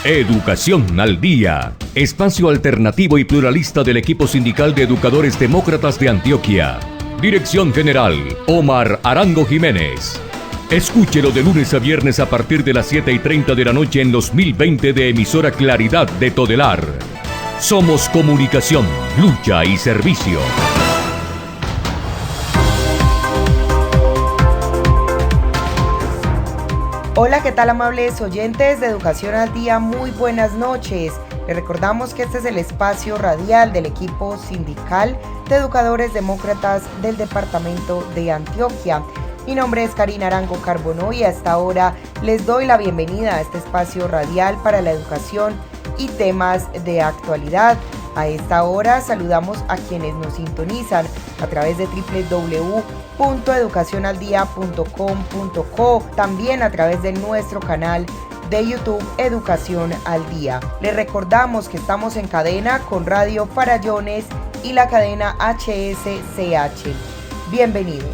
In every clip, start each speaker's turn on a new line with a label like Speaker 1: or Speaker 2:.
Speaker 1: Educación al Día, espacio alternativo y pluralista del equipo sindical de educadores demócratas de Antioquia. Dirección General, Omar Arango Jiménez. Escúchelo de lunes a viernes a partir de las 7:30 de la noche en los 1020 de emisora Claridad de Todelar. Somos comunicación, lucha y servicio.
Speaker 2: Hola, ¿qué tal, amables oyentes de Educación al Día? Muy buenas noches. Les recordamos que este es el espacio radial del equipo sindical de educadores demócratas del departamento de Antioquia. Mi nombre es Karina Arango Carbonó y hasta ahora les doy la bienvenida a este espacio radial para la educación y temas de actualidad. A esta hora saludamos a quienes nos sintonizan a través de www.educacionaldia.com.co, también a través de nuestro canal de YouTube Educación al Día. Les recordamos que estamos en cadena con Radio Farallones y la cadena HSCH. Bienvenidos.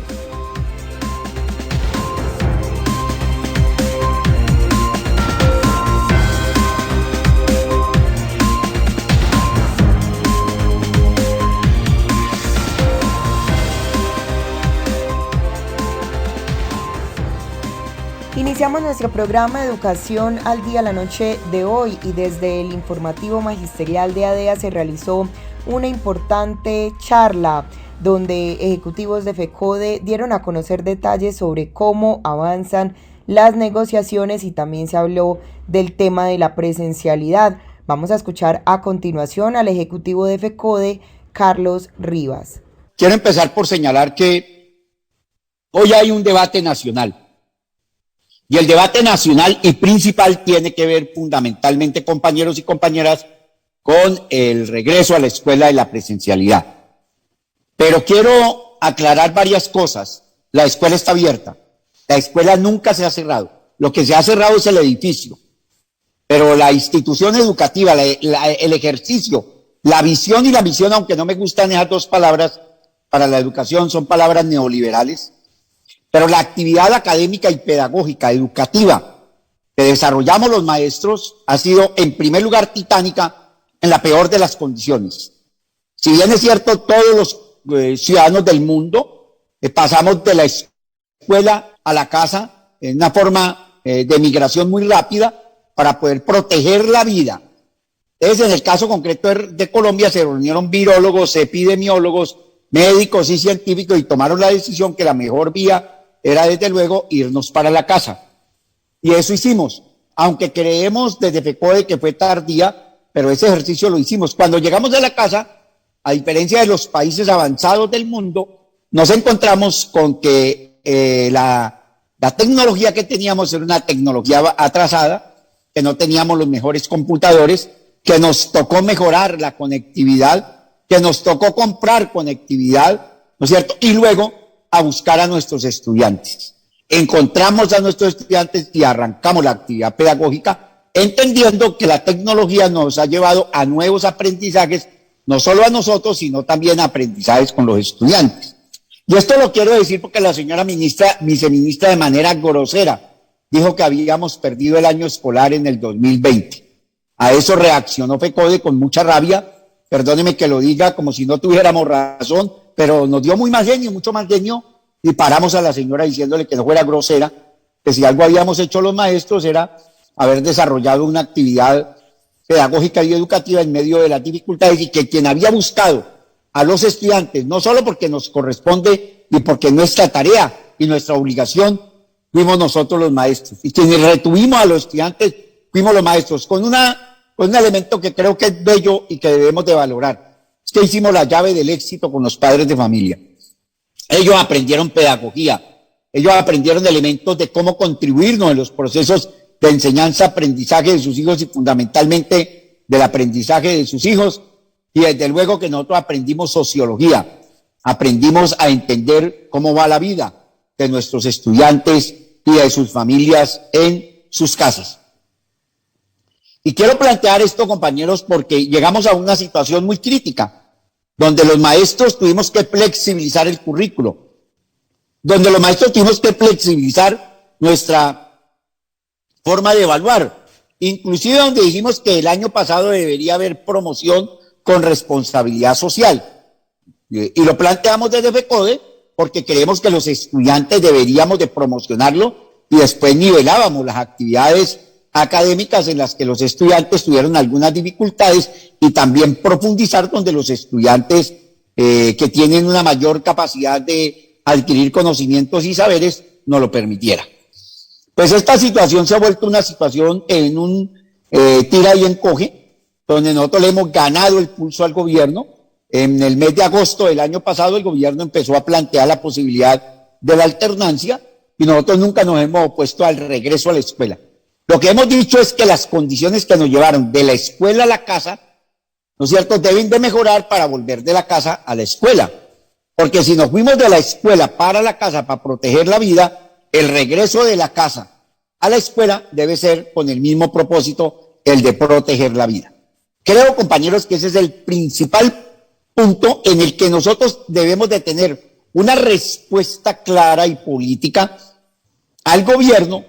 Speaker 2: Iniciamos nuestro programa de Educación al Día la noche de hoy y desde el informativo magisterial de ADEA se realizó una importante charla donde ejecutivos de FECODE dieron a conocer detalles sobre cómo avanzan las negociaciones y también se habló del tema de la presencialidad. Vamos a escuchar a continuación al ejecutivo de FECODE, Carlos Rivas.
Speaker 3: Quiero empezar por señalar que hoy hay un debate nacional. Y el debate nacional y principal tiene que ver fundamentalmente, compañeros y compañeras, con el regreso a la escuela y la presencialidad. Pero quiero aclarar varias cosas. La escuela está abierta. La escuela nunca se ha cerrado. Lo que se ha cerrado es el edificio. Pero la institución educativa, el ejercicio, la visión y la misión, aunque no me gustan esas dos palabras para la educación, son palabras neoliberales. Pero la actividad académica y pedagógica, educativa, que desarrollamos los maestros ha sido, en primer lugar, titánica en la peor de las condiciones. Si bien es cierto, todos los ciudadanos del mundo pasamos de la escuela a la casa en una forma de migración muy rápida para poder proteger la vida. Entonces, en el caso concreto de Colombia, se reunieron virólogos, epidemiólogos, médicos y científicos y tomaron la decisión que la mejor vía era desde luego irnos para la casa. Y eso hicimos, aunque creemos desde FECODE que fue tardía, pero ese ejercicio lo hicimos. Cuando llegamos a la casa, a diferencia de los países avanzados del mundo, nos encontramos con que la tecnología que teníamos era una tecnología atrasada, que no teníamos los mejores computadores, que nos tocó mejorar la conectividad, que nos tocó comprar conectividad, ¿no es cierto? Y luego a buscar a nuestros estudiantes. Encontramos a nuestros estudiantes y arrancamos la actividad pedagógica, entendiendo que la tecnología nos ha llevado a nuevos aprendizajes, no solo a nosotros, sino también a aprendizajes con los estudiantes. Y esto lo quiero decir porque la señora viceministra, de manera grosera, dijo que habíamos perdido el año escolar en el 2020. A eso reaccionó FECODE con mucha rabia, perdóneme que lo diga como si no tuviéramos razón, pero nos dio muy más genio, mucho más genio, y paramos a la señora diciéndole que no fuera grosera, que si algo habíamos hecho los maestros era haber desarrollado una actividad pedagógica y educativa en medio de las dificultades, y que quien había buscado a los estudiantes, no solo porque nos corresponde y porque es nuestra tarea y nuestra obligación, fuimos nosotros los maestros, y quienes retuvimos a los estudiantes fuimos los maestros, con un elemento que creo que es bello y que debemos de valorar. Es que hicimos la llave del éxito con los padres de familia. Ellos aprendieron pedagogía, ellos aprendieron elementos de cómo contribuirnos en los procesos de enseñanza-aprendizaje de sus hijos y fundamentalmente del aprendizaje de sus hijos. Y desde luego que nosotros aprendimos sociología, aprendimos a entender cómo va la vida de nuestros estudiantes y de sus familias en sus casas. Y quiero plantear esto, compañeros, porque llegamos a una situación muy crítica, donde los maestros tuvimos que flexibilizar el currículo, donde los maestros tuvimos que flexibilizar nuestra forma de evaluar, inclusive donde dijimos que el año pasado debería haber promoción con responsabilidad social. Y lo planteamos desde FECODE porque creemos que los estudiantes deberíamos de promocionarlo y después nivelábamos las actividades académicas en las que los estudiantes tuvieron algunas dificultades y también profundizar donde los estudiantes que tienen una mayor capacidad de adquirir conocimientos y saberes no lo permitiera. Pues esta situación se ha vuelto una situación en un tira y encoge, donde nosotros le hemos ganado el pulso al gobierno. En el mes de agosto del año pasado el gobierno empezó a plantear la posibilidad de la alternancia y nosotros nunca nos hemos opuesto al regreso a la escuela. Lo que hemos dicho es que las condiciones que nos llevaron de la escuela a la casa, ¿no es cierto?, deben de mejorar para volver de la casa a la escuela. Porque si nos fuimos de la escuela para la casa para proteger la vida, el regreso de la casa a la escuela debe ser con el mismo propósito, el de proteger la vida. Creo, compañeros, que ese es el principal punto en el que nosotros debemos de tener una respuesta clara y política al gobierno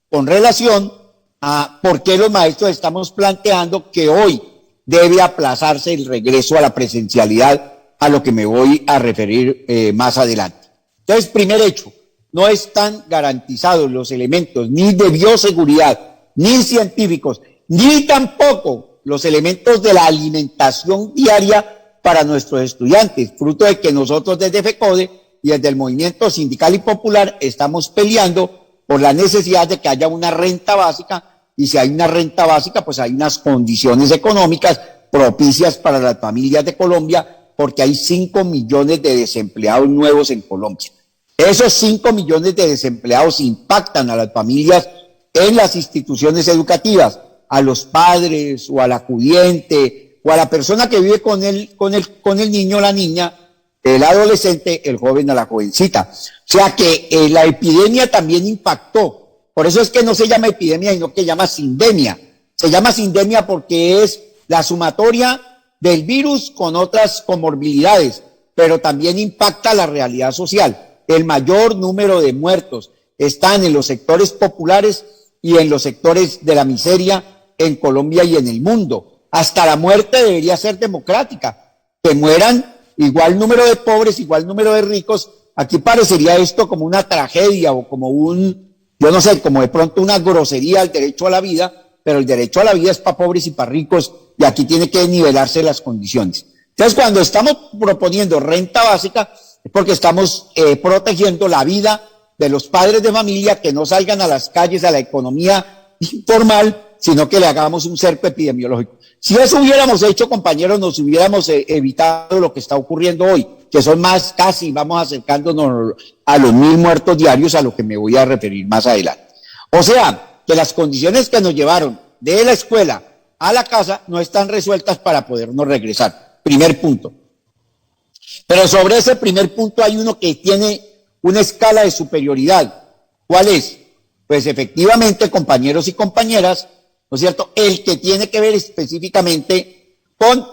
Speaker 3: con relación a por qué los maestros estamos planteando que hoy debe aplazarse el regreso a la presencialidad, a lo que me voy a referir más adelante. Entonces, primer hecho, no están garantizados los elementos ni de bioseguridad, ni científicos, ni tampoco los elementos de la alimentación diaria para nuestros estudiantes, fruto de que nosotros desde FECODE y desde el movimiento sindical y popular estamos peleando por la necesidad de que haya una renta básica, y si hay una renta básica, pues hay unas condiciones económicas propicias para las familias de Colombia, porque hay 5 millones de desempleados nuevos en Colombia. Esos 5 millones de desempleados impactan a las familias en las instituciones educativas, a los padres o al acudiente o a la persona que vive con el niño o la niña, el adolescente, el joven o la jovencita. O sea que la epidemia también impactó. Por eso es que no se llama epidemia, sino que se llama sindemia. Se llama sindemia porque es la sumatoria del virus con otras comorbilidades, pero también impacta la realidad social. El mayor número de muertos están en los sectores populares y en los sectores de la miseria en Colombia y en el mundo. Hasta la muerte debería ser democrática, que mueran igual número de pobres, igual número de ricos. Aquí parecería esto como una tragedia o como yo no sé, como de pronto una grosería al derecho a la vida, pero el derecho a la vida es para pobres y para ricos, y aquí tiene que nivelarse las condiciones. Entonces, cuando estamos proponiendo renta básica, es porque estamos protegiendo la vida de los padres de familia, que no salgan a las calles, a la economía informal, sino que le hagamos un cerco epidemiológico. Si eso hubiéramos hecho, compañeros, nos hubiéramos evitado lo que está ocurriendo hoy, que son más, casi vamos acercándonos a los 1.000 muertos diarios, a lo que me voy a referir más adelante. O sea, que las condiciones que nos llevaron de la escuela a la casa no están resueltas para podernos regresar. Primer punto. Pero sobre ese primer punto hay uno que tiene una escala de superioridad. ¿Cuál es? Pues efectivamente, compañeros y compañeras, ¿no es cierto?, el que tiene que ver específicamente con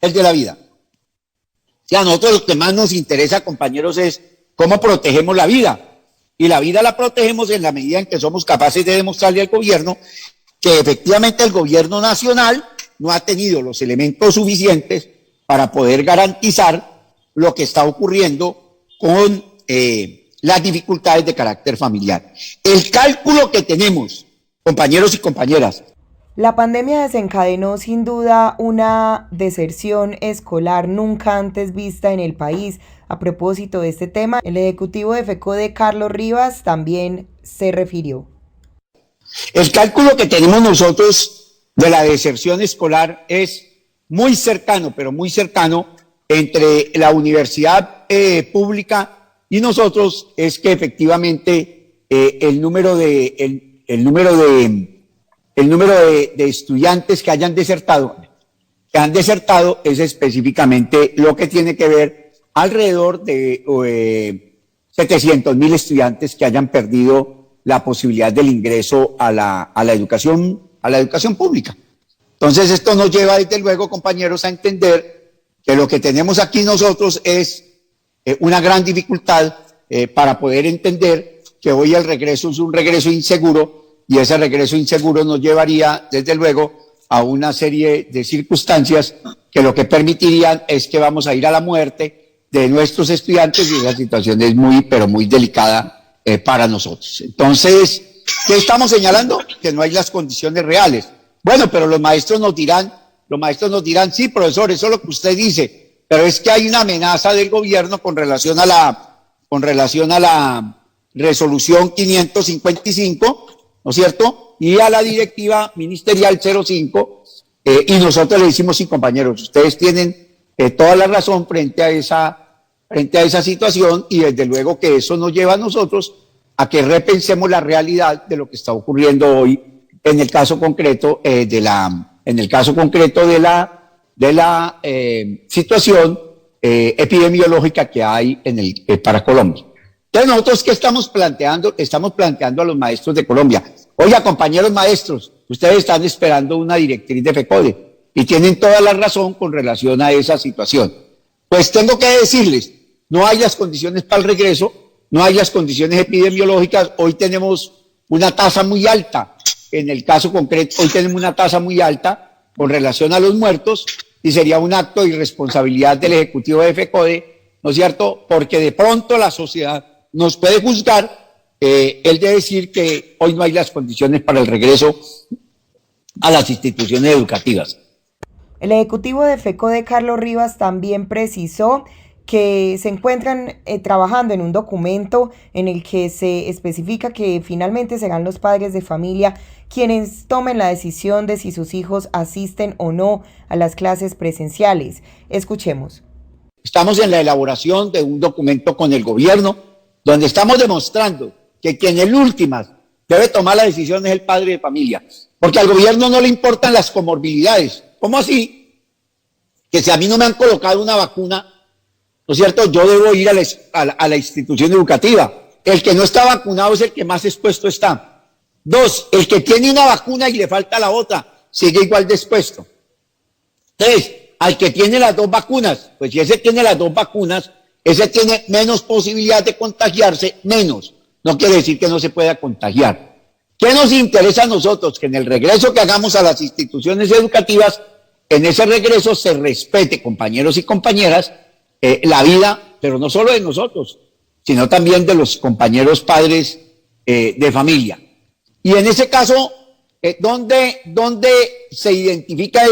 Speaker 3: el de la vida. O sea, a nosotros lo que más nos interesa, compañeros, es cómo protegemos la vida. Y la vida la protegemos en la medida en que somos capaces de demostrarle al gobierno que efectivamente el gobierno nacional no ha tenido los elementos suficientes para poder garantizar lo que está ocurriendo con las dificultades de carácter familiar. El cálculo que tenemos, compañeros y compañeras.
Speaker 2: La pandemia desencadenó sin duda una deserción escolar nunca antes vista en el país. A propósito de este tema, el ejecutivo de FECODE, Carlos Rivas, también se refirió.
Speaker 3: El cálculo que tenemos nosotros de la deserción escolar es muy cercano, pero muy cercano, entre la universidad pública y nosotros, es que efectivamente el número de estudiantes que han desertado es específicamente lo que tiene que ver alrededor de 700,000 estudiantes que hayan perdido la posibilidad del ingreso a la educación pública. Entonces, esto nos lleva, desde luego, compañeros, a entender que lo que tenemos aquí nosotros es una gran dificultad para poder entender que hoy el regreso es un regreso inseguro, y ese regreso inseguro nos llevaría, desde luego, a una serie de circunstancias que lo que permitirían es que vamos a ir a la muerte de nuestros estudiantes y esa situación es muy, pero muy delicada para nosotros. Entonces, ¿qué estamos señalando? Que no hay las condiciones reales. Bueno, pero los maestros nos dirán, sí, profesor, eso es lo que usted dice, pero es que hay una amenaza del gobierno con relación a la resolución 555, ¿no es cierto? Y a la directiva ministerial 05, y nosotros le decimos, sí, compañeros, ustedes tienen toda la razón frente a esa situación, y desde luego que eso nos lleva a nosotros a que repensemos la realidad de lo que está ocurriendo hoy en el caso concreto de la situación epidemiológica que hay para Colombia. Entonces, nosotros, ¿qué estamos planteando? Estamos planteando a los maestros de Colombia. Oiga, compañeros maestros, ustedes están esperando una directriz de FECODE y tienen toda la razón con relación a esa situación. Pues tengo que decirles, no hay las condiciones para el regreso, no hay las condiciones epidemiológicas. Hoy tenemos una tasa muy alta, en el caso concreto, hoy tenemos una tasa muy alta con relación a los muertos, y sería un acto de irresponsabilidad del Ejecutivo de FECODE, ¿no es cierto? Porque de pronto la sociedad nos puede juzgar el de decir que hoy no hay las condiciones para el regreso a las instituciones educativas.
Speaker 2: El ejecutivo de FECODE, Carlos Rivas, también precisó que se encuentran trabajando en un documento en el que se especifica que finalmente serán los padres de familia quienes tomen la decisión de si sus hijos asisten o no a las clases presenciales. Escuchemos.
Speaker 3: Estamos en la elaboración de un documento con el gobierno donde estamos demostrando que quien en últimas debe tomar la decisión es el padre de familia, porque al gobierno no le importan las comorbilidades. ¿Cómo así? Que si a mí no me han colocado una vacuna, ¿no es cierto?, yo debo ir a la institución educativa. El que no está vacunado es el que más expuesto está. 2, el que tiene una vacuna y le falta la otra, sigue igual de expuesto. 3, al que tiene las 2 vacunas, pues si ese tiene las 2 vacunas, ese tiene menos posibilidad de contagiarse, menos. No quiere decir que no se pueda contagiar. ¿Qué nos interesa a nosotros? Que en el regreso que hagamos a las instituciones educativas, en ese regreso se respete, compañeros y compañeras, la vida, pero no solo de nosotros, sino también de los compañeros padres de familia. Y en ese caso, ¿dónde se identifica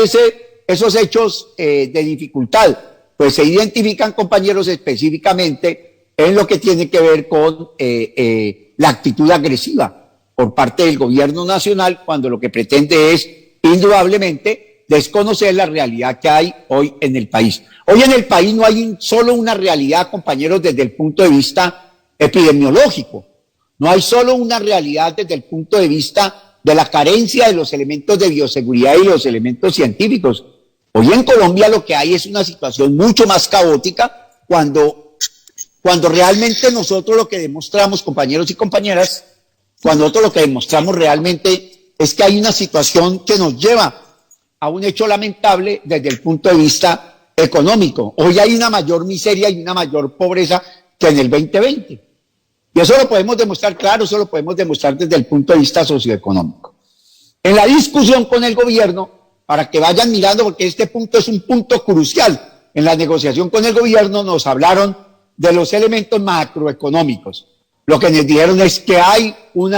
Speaker 3: esos hechos de dificultad? Pues se identifican, compañeros, específicamente en lo que tiene que ver con la actitud agresiva por parte del gobierno nacional, cuando lo que pretende es, indudablemente, desconocer la realidad que hay hoy en el país. Hoy en el país no hay solo una realidad, compañeros, desde el punto de vista epidemiológico. No hay solo una realidad desde el punto de vista de la carencia de los elementos de bioseguridad y los elementos científicos. Hoy en Colombia lo que hay es una situación mucho más caótica cuando realmente nosotros lo que demostramos, compañeros y compañeras, cuando nosotros lo que demostramos realmente es que hay una situación que nos lleva a un hecho lamentable desde el punto de vista económico. Hoy hay una mayor miseria y una mayor pobreza que en el 2020. Y eso lo podemos demostrar, claro, eso lo podemos demostrar desde el punto de vista socioeconómico. En la discusión con el gobierno, para que vayan mirando, porque este punto es un punto crucial, en la negociación con el gobierno nos hablaron de los elementos macroeconómicos. Lo que nos dijeron es que hay un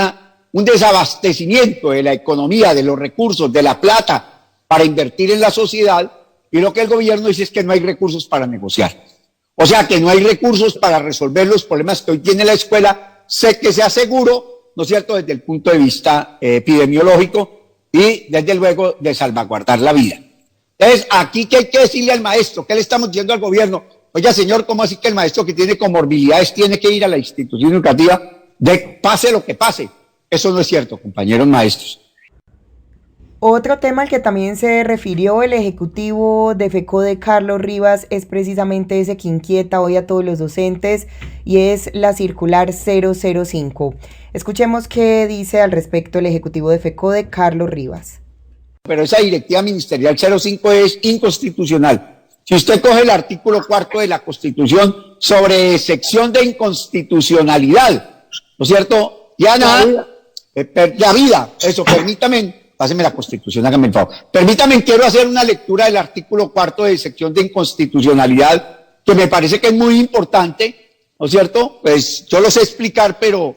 Speaker 3: desabastecimiento de la economía, de los recursos, de la plata para invertir en la sociedad, y lo que el gobierno dice es que no hay recursos para negociar. O sea, que no hay recursos para resolver los problemas que hoy tiene la escuela, sé que sea seguro, ¿no es cierto?, desde el punto de vista epidemiológico y desde luego de salvaguardar la vida. Entonces, aquí, ¿qué hay que decirle al maestro? ¿Qué le estamos diciendo al gobierno? Oiga, señor, ¿cómo así que el maestro que tiene comorbilidades tiene que ir a la institución educativa pase lo que pase? Eso no es cierto, compañeros maestros.
Speaker 2: Otro tema al que también se refirió el ejecutivo de FECODE, Carlos Rivas, es precisamente ese que inquieta hoy a todos los docentes, y es la circular 005. Escuchemos qué dice al respecto el ejecutivo de FECODE, Carlos Rivas.
Speaker 3: Pero esa directiva ministerial 05 es inconstitucional. Si usted coge el artículo 4 de la Constitución sobre sección de inconstitucionalidad, ¿no es cierto? Ya nada, la vida. Eso, permítame, páseme la Constitución, hágame el favor. Permítame, quiero hacer una lectura del artículo 4 de sección de inconstitucionalidad, que me parece que es muy importante, ¿no es cierto? Pues yo lo sé explicar, pero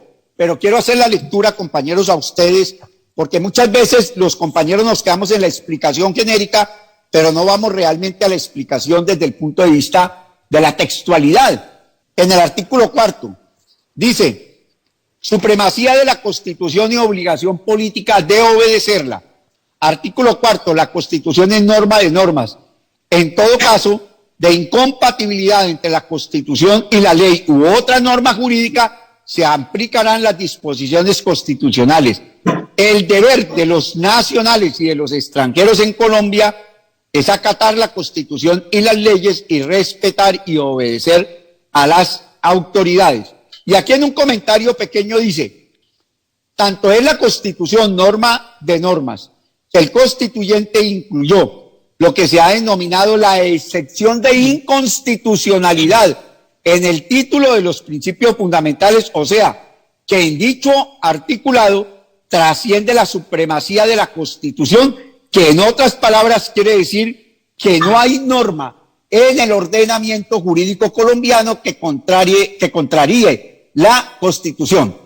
Speaker 3: quiero hacer la lectura, compañeros, a ustedes, porque muchas veces los compañeros nos quedamos en la explicación genérica, pero no vamos realmente a la explicación desde el punto de vista de la textualidad. En el artículo 4 dice: supremacía de la Constitución y obligación política de obedecerla. Artículo 4, la Constitución es norma de normas. En todo caso de incompatibilidad entre la Constitución y la ley u otra norma jurídica, se aplicarán las disposiciones constitucionales. El deber de los nacionales y de los extranjeros en Colombia es acatar la Constitución y las leyes y respetar y obedecer a las autoridades. Y aquí en un comentario pequeño dice: tanto es la Constitución norma de normas, que el constituyente incluyó lo que se ha denominado la excepción de inconstitucionalidad en el título de los principios fundamentales, o sea, que en dicho articulado trasciende la supremacía de la Constitución, que en otras palabras quiere decir que no hay norma en el ordenamiento jurídico colombiano que contraríe la Constitución.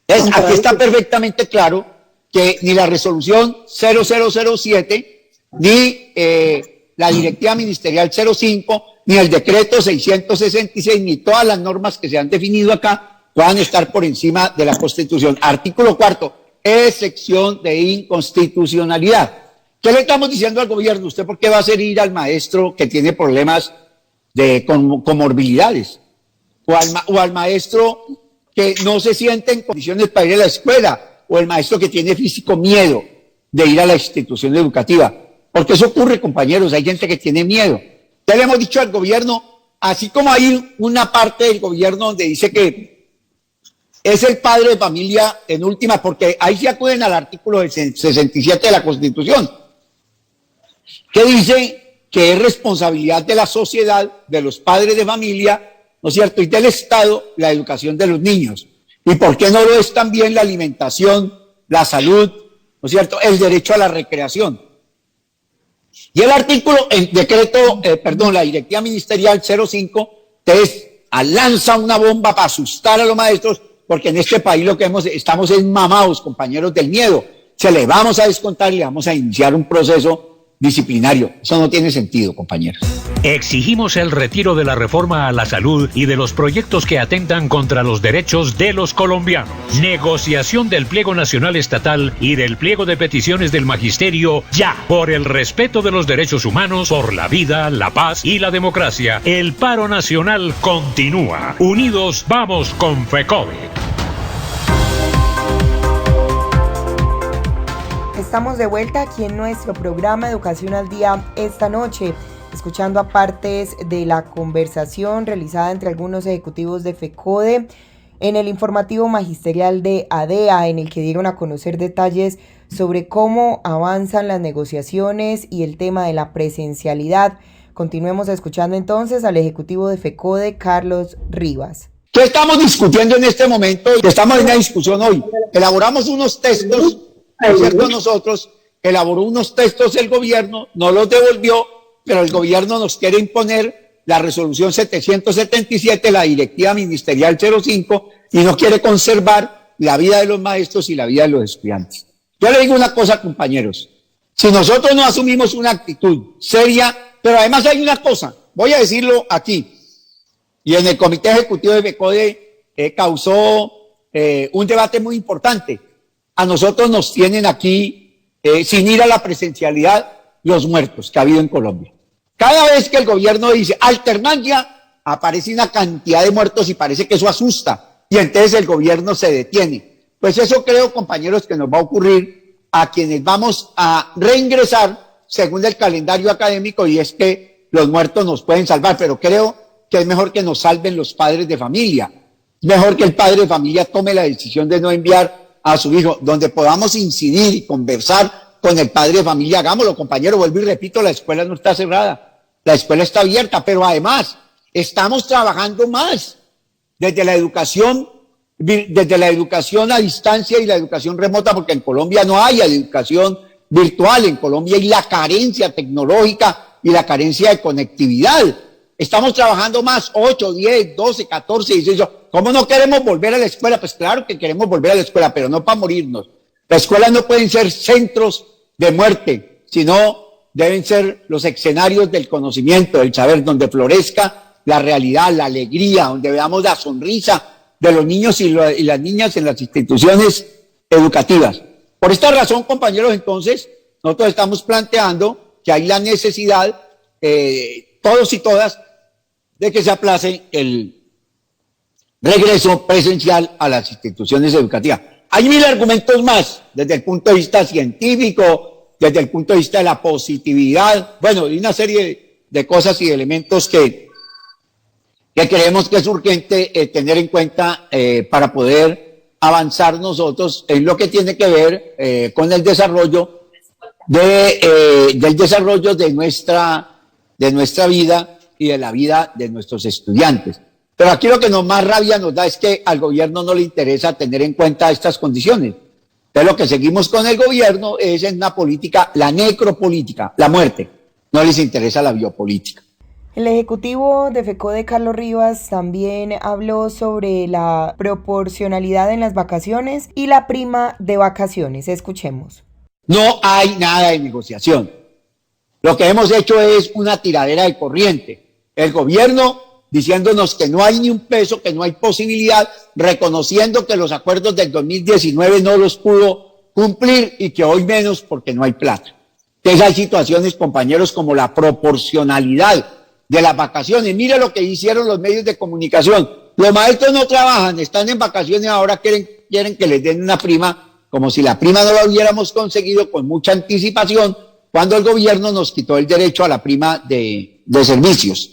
Speaker 3: Entonces, aquí está perfectamente claro que ni la resolución 0007, ni la directiva ministerial 05, ni el decreto 666, ni todas las normas que se han definido acá puedan estar por encima de la Constitución. Artículo 4, excepción de inconstitucionalidad. ¿Qué le estamos diciendo al gobierno? ¿Usted por qué va a hacer ir al maestro que tiene problemas de comorbilidades? O al maestro que no se siente en condiciones para ir a la escuela, o el maestro que tiene físico miedo de ir a la institución educativa. Porque eso ocurre, compañeros, hay gente que tiene miedo. Ya le hemos dicho al gobierno, así como hay una parte del gobierno donde dice que es el padre de familia en última, porque ahí se acuden al artículo 67 de la Constitución, que dice que es responsabilidad de la sociedad, de los padres de familia, ¿no es cierto?, y del Estado, la educación de los niños. ¿Y por qué no lo es también la alimentación, la salud, ¿no es cierto?, el derecho a la recreación? Y el artículo, el decreto, la directiva ministerial 05, lanza una bomba para asustar a los maestros, porque en este país lo que estamos es mamados, compañeros, del miedo. Se le vamos a descontar y le vamos a iniciar un proceso disciplinario. Eso no tiene sentido, compañeros.
Speaker 4: Exigimos el retiro de la reforma a la salud y de los proyectos que atentan contra los derechos de los colombianos. Negociación del pliego nacional estatal y del pliego de peticiones del magisterio ya. Por el respeto de los derechos humanos, por la vida, la paz y la democracia, el paro nacional continúa. Unidos vamos con FECODE.
Speaker 2: Estamos de vuelta aquí en nuestro programa Educación al Día esta noche, escuchando a partes de la conversación realizada entre algunos ejecutivos de FECODE en el informativo magisterial de ADEA, en el que dieron a conocer detalles sobre cómo avanzan las negociaciones y el tema de la presencialidad. Continuemos escuchando entonces al ejecutivo de FECODE, Carlos Rivas.
Speaker 3: ¿Qué estamos discutiendo en este momento? Estamos en una discusión hoy. Elaboramos unos textos, ¿cierto? Nosotros elaboró unos textos el gobierno, no los devolvió, pero el gobierno nos quiere imponer la resolución 777, la directiva ministerial 05, y no quiere conservar la vida de los maestros y la vida de los estudiantes. Yo le digo una cosa, compañeros, si nosotros no asumimos una actitud seria, pero además hay una cosa, voy a decirlo aquí, y en el comité ejecutivo de FECODE causó un debate muy importante. A nosotros nos tienen aquí, sin ir a la presencialidad, los muertos que ha habido en Colombia. Cada vez que el gobierno dice alternancia, aparece una cantidad de muertos y parece que eso asusta. Y entonces el gobierno se detiene. Pues eso creo, compañeros, que nos va a ocurrir a quienes vamos a reingresar según el calendario académico, y es que los muertos nos pueden salvar, pero creo que es mejor que nos salven los padres de familia. Es mejor que el padre de familia tome la decisión de no enviar a su hijo, donde podamos incidir y conversar con el padre de familia. Hagámoslo, compañero, vuelvo y repito, la escuela no está cerrada, la escuela está abierta, pero además estamos trabajando más desde la educación desde la educación a distancia y la educación remota, porque en Colombia no hay educación virtual, en Colombia hay la carencia tecnológica y la carencia de conectividad. Estamos trabajando más, 8, 10, 12, 14, 18. ¿Cómo no queremos volver a la escuela? Pues claro que queremos volver a la escuela, pero no para morirnos. Las escuelas no pueden ser centros de muerte, sino deben ser los escenarios del conocimiento, del saber, donde florezca la realidad, la alegría, donde veamos la sonrisa de los niños y las niñas en las instituciones educativas. Por esta razón, compañeros, entonces, nosotros estamos planteando que hay la necesidad, todos y todas, de que se aplace el regreso presencial a las instituciones educativas. Hay 1000 argumentos más, desde el punto de vista científico, desde el punto de vista de la positividad, bueno, hay una serie de cosas y de elementos que creemos que es urgente tener en cuenta para poder avanzar nosotros en lo que tiene que ver con el desarrollo del desarrollo de nuestra vida y de la vida de nuestros estudiantes. Pero aquí lo que más rabia nos da es que al gobierno no le interesa tener en cuenta estas condiciones. Entonces lo que seguimos con el gobierno es en una política, la necropolítica, la muerte. No les interesa la biopolítica.
Speaker 2: El ejecutivo de FECODE, Carlos Rivas, también habló sobre la proporcionalidad en las vacaciones y la prima de vacaciones. Escuchemos.
Speaker 3: No hay nada de negociación. Lo que hemos hecho es una tiradera de corriente. El gobierno diciéndonos que no hay ni un peso, que no hay posibilidad, reconociendo que los acuerdos del 2019 no los pudo cumplir y que hoy menos porque no hay plata. Entonces hay situaciones, compañeros, como la proporcionalidad de las vacaciones. Mire lo que hicieron los medios de comunicación. Los maestros no trabajan, están en vacaciones y ahora quieren que les den una prima, como si la prima no la hubiéramos conseguido con mucha anticipación, cuando el gobierno nos quitó el derecho a la prima de servicios.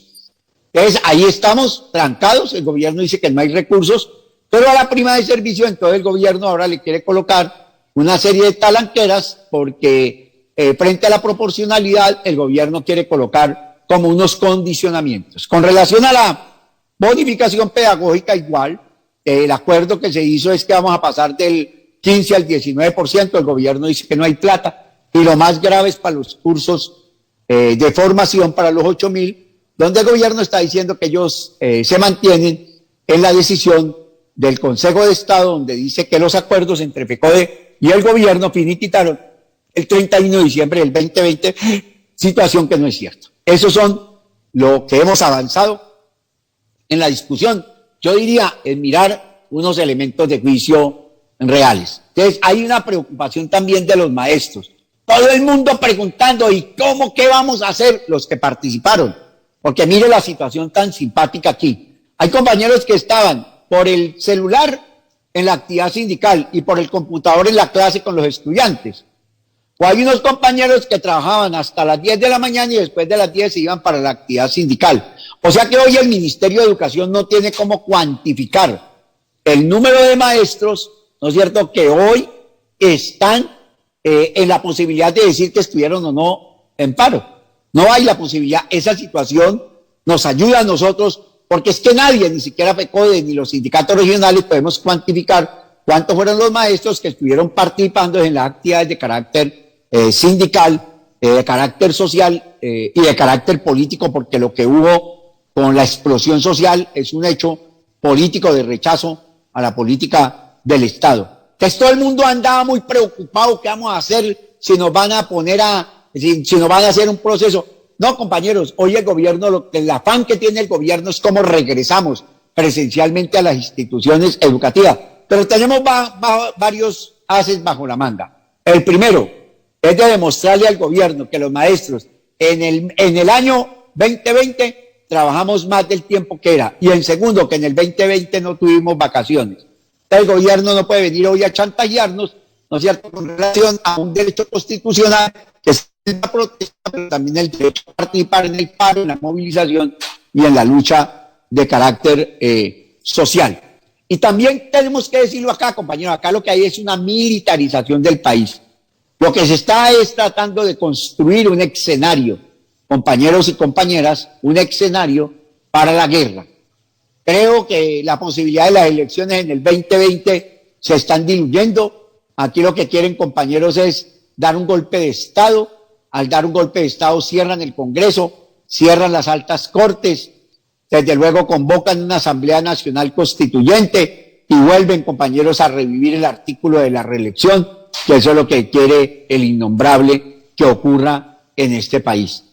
Speaker 3: Entonces, ahí estamos trancados, el gobierno dice que no hay recursos, pero a la prima de servicio, entonces el gobierno ahora le quiere colocar una serie de talanqueras porque frente a la proporcionalidad, el gobierno quiere colocar como unos condicionamientos. Con relación a la bonificación pedagógica, igual, el acuerdo que se hizo es que vamos a pasar del 15 al 19%, el gobierno dice que no hay plata, y lo más grave es para los cursos de formación para los 8.000, donde el gobierno está diciendo que ellos se mantienen en la decisión del Consejo de Estado, donde dice que los acuerdos entre FECODE y el gobierno finiquitaron el 31 de diciembre del 2020, situación que no es cierta. Esos son lo que hemos avanzado en la discusión. Yo diría en mirar unos elementos de juicio reales. Entonces, hay una preocupación también de los maestros. Todo el mundo preguntando, ¿y cómo, qué vamos a hacer los que participaron? Porque mire la situación tan simpática aquí. Hay compañeros que estaban por el celular en la actividad sindical y por el computador en la clase con los estudiantes. O hay unos compañeros que trabajaban hasta las 10 de la mañana y después de las 10 se iban para la actividad sindical. O sea que hoy el Ministerio de Educación no tiene cómo cuantificar el número de maestros, ¿no es cierto?, que hoy están en la posibilidad de decir que estuvieron o no en paro. No hay la posibilidad. Esa situación nos ayuda a nosotros, porque es que nadie, ni siquiera FECODE ni los sindicatos regionales, podemos cuantificar cuántos fueron los maestros que estuvieron participando en las actividades de carácter sindical, de carácter social y de carácter político, porque lo que hubo con la explosión social es un hecho político de rechazo a la política del Estado. Entonces todo el mundo andaba muy preocupado, ¿qué vamos a hacer si nos van a poner si nos van a hacer un proceso? No, compañeros, hoy el gobierno, el afán que tiene el gobierno es cómo regresamos presencialmente a las instituciones educativas. Pero tenemos varios ases bajo la manga. El primero es de demostrarle al gobierno que los maestros en el año 2020 trabajamos más del tiempo que era. Y en segundo, que en el 2020 no tuvimos vacaciones. El gobierno no puede venir hoy a chantajearnos, ¿no es cierto?, con relación a un derecho constitucional que es la protesta, pero también el derecho a participar en el paro, en la movilización y en la lucha de carácter social. Y también tenemos que decirlo acá, compañeros, acá lo que hay es una militarización del país. Lo que se está es tratando de construir un escenario, compañeros y compañeras, un escenario para la guerra. Creo que la posibilidad de las elecciones en el 2020 se están diluyendo. Aquí lo que quieren, compañeros, es dar un golpe de Estado. Al dar un golpe de Estado cierran el Congreso, cierran las altas cortes, desde luego convocan una Asamblea Nacional Constituyente y vuelven, compañeros, a revivir el artículo de la reelección, que eso es lo que quiere el innombrable que ocurra en este país.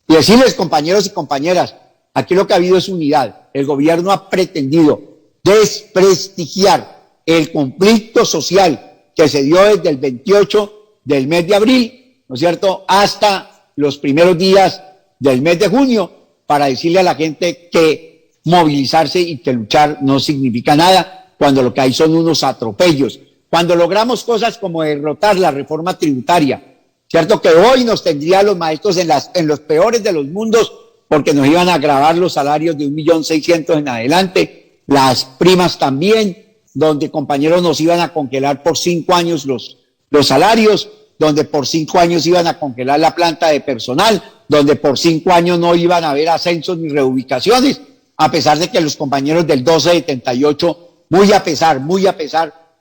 Speaker 3: Y decirles, compañeros y compañeras, aquí lo que ha habido es unidad. El gobierno ha pretendido desprestigiar el conflicto social que se dio desde el 28 del mes de abril, ¿no es cierto?, hasta los primeros días del mes de junio, para decirle a la gente que movilizarse y que luchar no significa nada, cuando lo que hay son unos atropellos. Cuando logramos cosas como derrotar la reforma tributaria, cierto que hoy nos tendría a los maestros en los peores de los mundos, porque nos iban a gravar los salarios de 1.600.000 en adelante, las primas también, donde, compañeros, nos iban a congelar por 5 años los salarios, donde por 5 años iban a congelar la planta de personal, donde por 5 años no iban a haber ascensos ni reubicaciones, a pesar de que los compañeros del 1278, muy a pesar,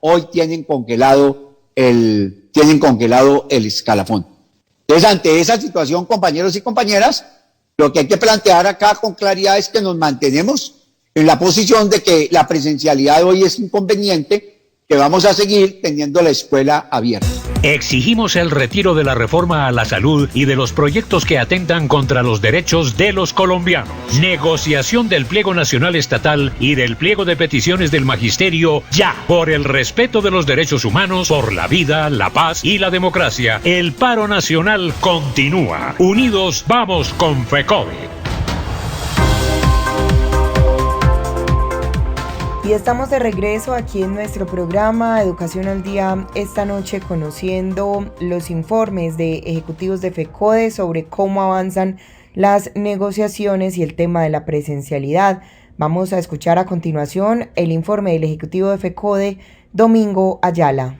Speaker 3: hoy tienen congelado el escalafón. Entonces, ante esa situación, compañeros y compañeras, lo que hay que plantear acá con claridad es que nos mantenemos en la posición de que la presencialidad hoy es inconveniente, que vamos a seguir teniendo la escuela abierta.
Speaker 4: Exigimos el retiro de la reforma a la salud y de los proyectos que atentan contra los derechos de los colombianos. Negociación del pliego nacional estatal y del pliego de peticiones del magisterio ya. Por el respeto de los derechos humanos, por la vida, la paz y la democracia, el paro nacional continúa. Unidos vamos con FECODE.
Speaker 2: Y estamos de regreso aquí en nuestro programa Educación al Día, esta noche conociendo los informes de ejecutivos de FECODE sobre cómo avanzan las negociaciones y el tema de la presencialidad. Vamos a escuchar a continuación el informe del ejecutivo de FECODE, Domingo Ayala.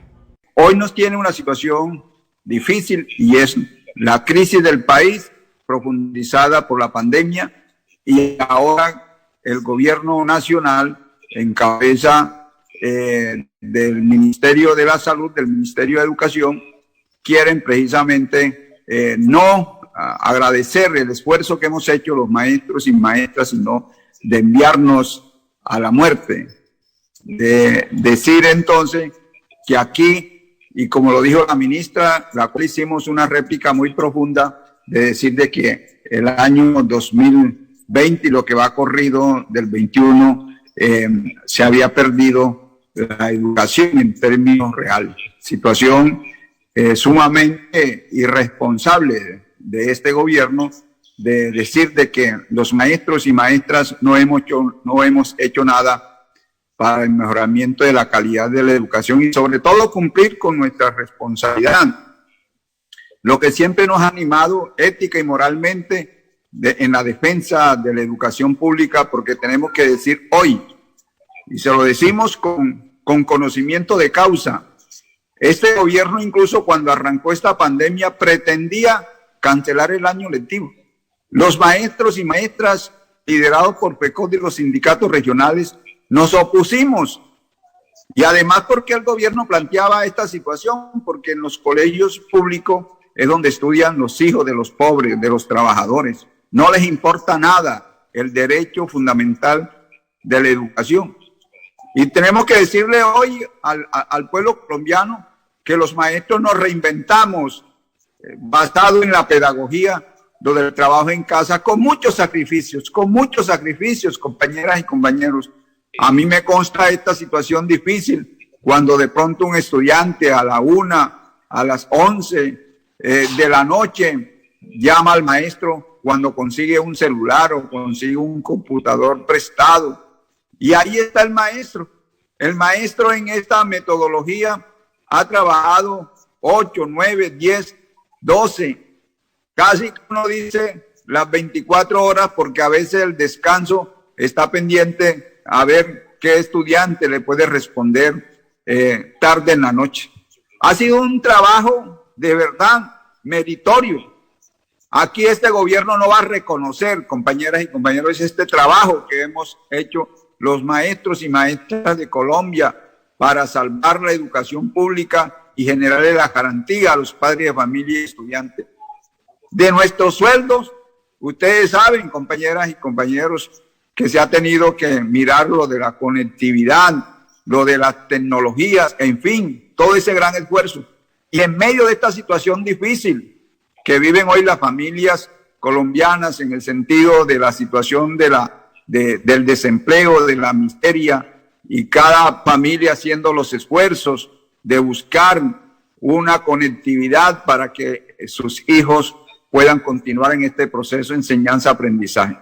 Speaker 5: Hoy nos tiene una situación difícil y es la crisis del país profundizada por la pandemia, y ahora el gobierno nacional, en cabeza del Ministerio de la Salud, del Ministerio de Educación, quieren precisamente no agradecer el esfuerzo que hemos hecho los maestros y maestras, sino de enviarnos a la muerte. De decir entonces que aquí, y como lo dijo la ministra, la cual hicimos una réplica muy profunda, de decir de que el año 2020 y lo que va corrido del 21, se había perdido la educación en términos reales. Situación sumamente irresponsable de este gobierno, de decir de que los maestros y maestras no hemos hecho nada para el mejoramiento de la calidad de la educación y sobre todo cumplir con nuestra responsabilidad. Lo que siempre nos ha animado ética y moralmente en la defensa de la educación pública, porque tenemos que decir hoy, y se lo decimos con conocimiento de causa, este gobierno incluso cuando arrancó esta pandemia pretendía cancelar el año lectivo. Los maestros y maestras liderados por FECODE y los sindicatos regionales nos opusimos, y además porque el gobierno planteaba esta situación, porque en los colegios públicos es donde estudian los hijos de los pobres, de los trabajadores. No les importa nada el derecho fundamental de la educación. Y tenemos que decirle hoy al pueblo colombiano que los maestros nos reinventamos basado en la pedagogía, donde el trabajo en casa, con muchos sacrificios, compañeras y compañeros. A mí me consta esta situación difícil cuando de pronto un estudiante a la 1, a las 11 de la noche llama al maestro cuando consigue un celular o consigue un computador prestado. Y ahí está el maestro. El maestro en esta metodología ha trabajado 8, 9, 10, 12, casi uno dice las 24 horas, porque a veces el descanso está pendiente a ver qué estudiante le puede responder tarde en la noche. Ha sido un trabajo de verdad meritorio. Aquí este gobierno no va a reconocer, compañeras y compañeros, este trabajo que hemos hecho los maestros y maestras de Colombia para salvar la educación pública y generarle la garantía a los padres de familia y estudiantes. De nuestros sueldos, ustedes saben, compañeras y compañeros, que se ha tenido que mirar lo de la conectividad, lo de las tecnologías, en fin, todo ese gran esfuerzo. Y en medio de esta situación difícil que viven hoy las familias colombianas en el sentido de la situación del desempleo, de la miseria, y cada familia haciendo los esfuerzos de buscar una conectividad para que sus hijos puedan continuar en este proceso de enseñanza-aprendizaje.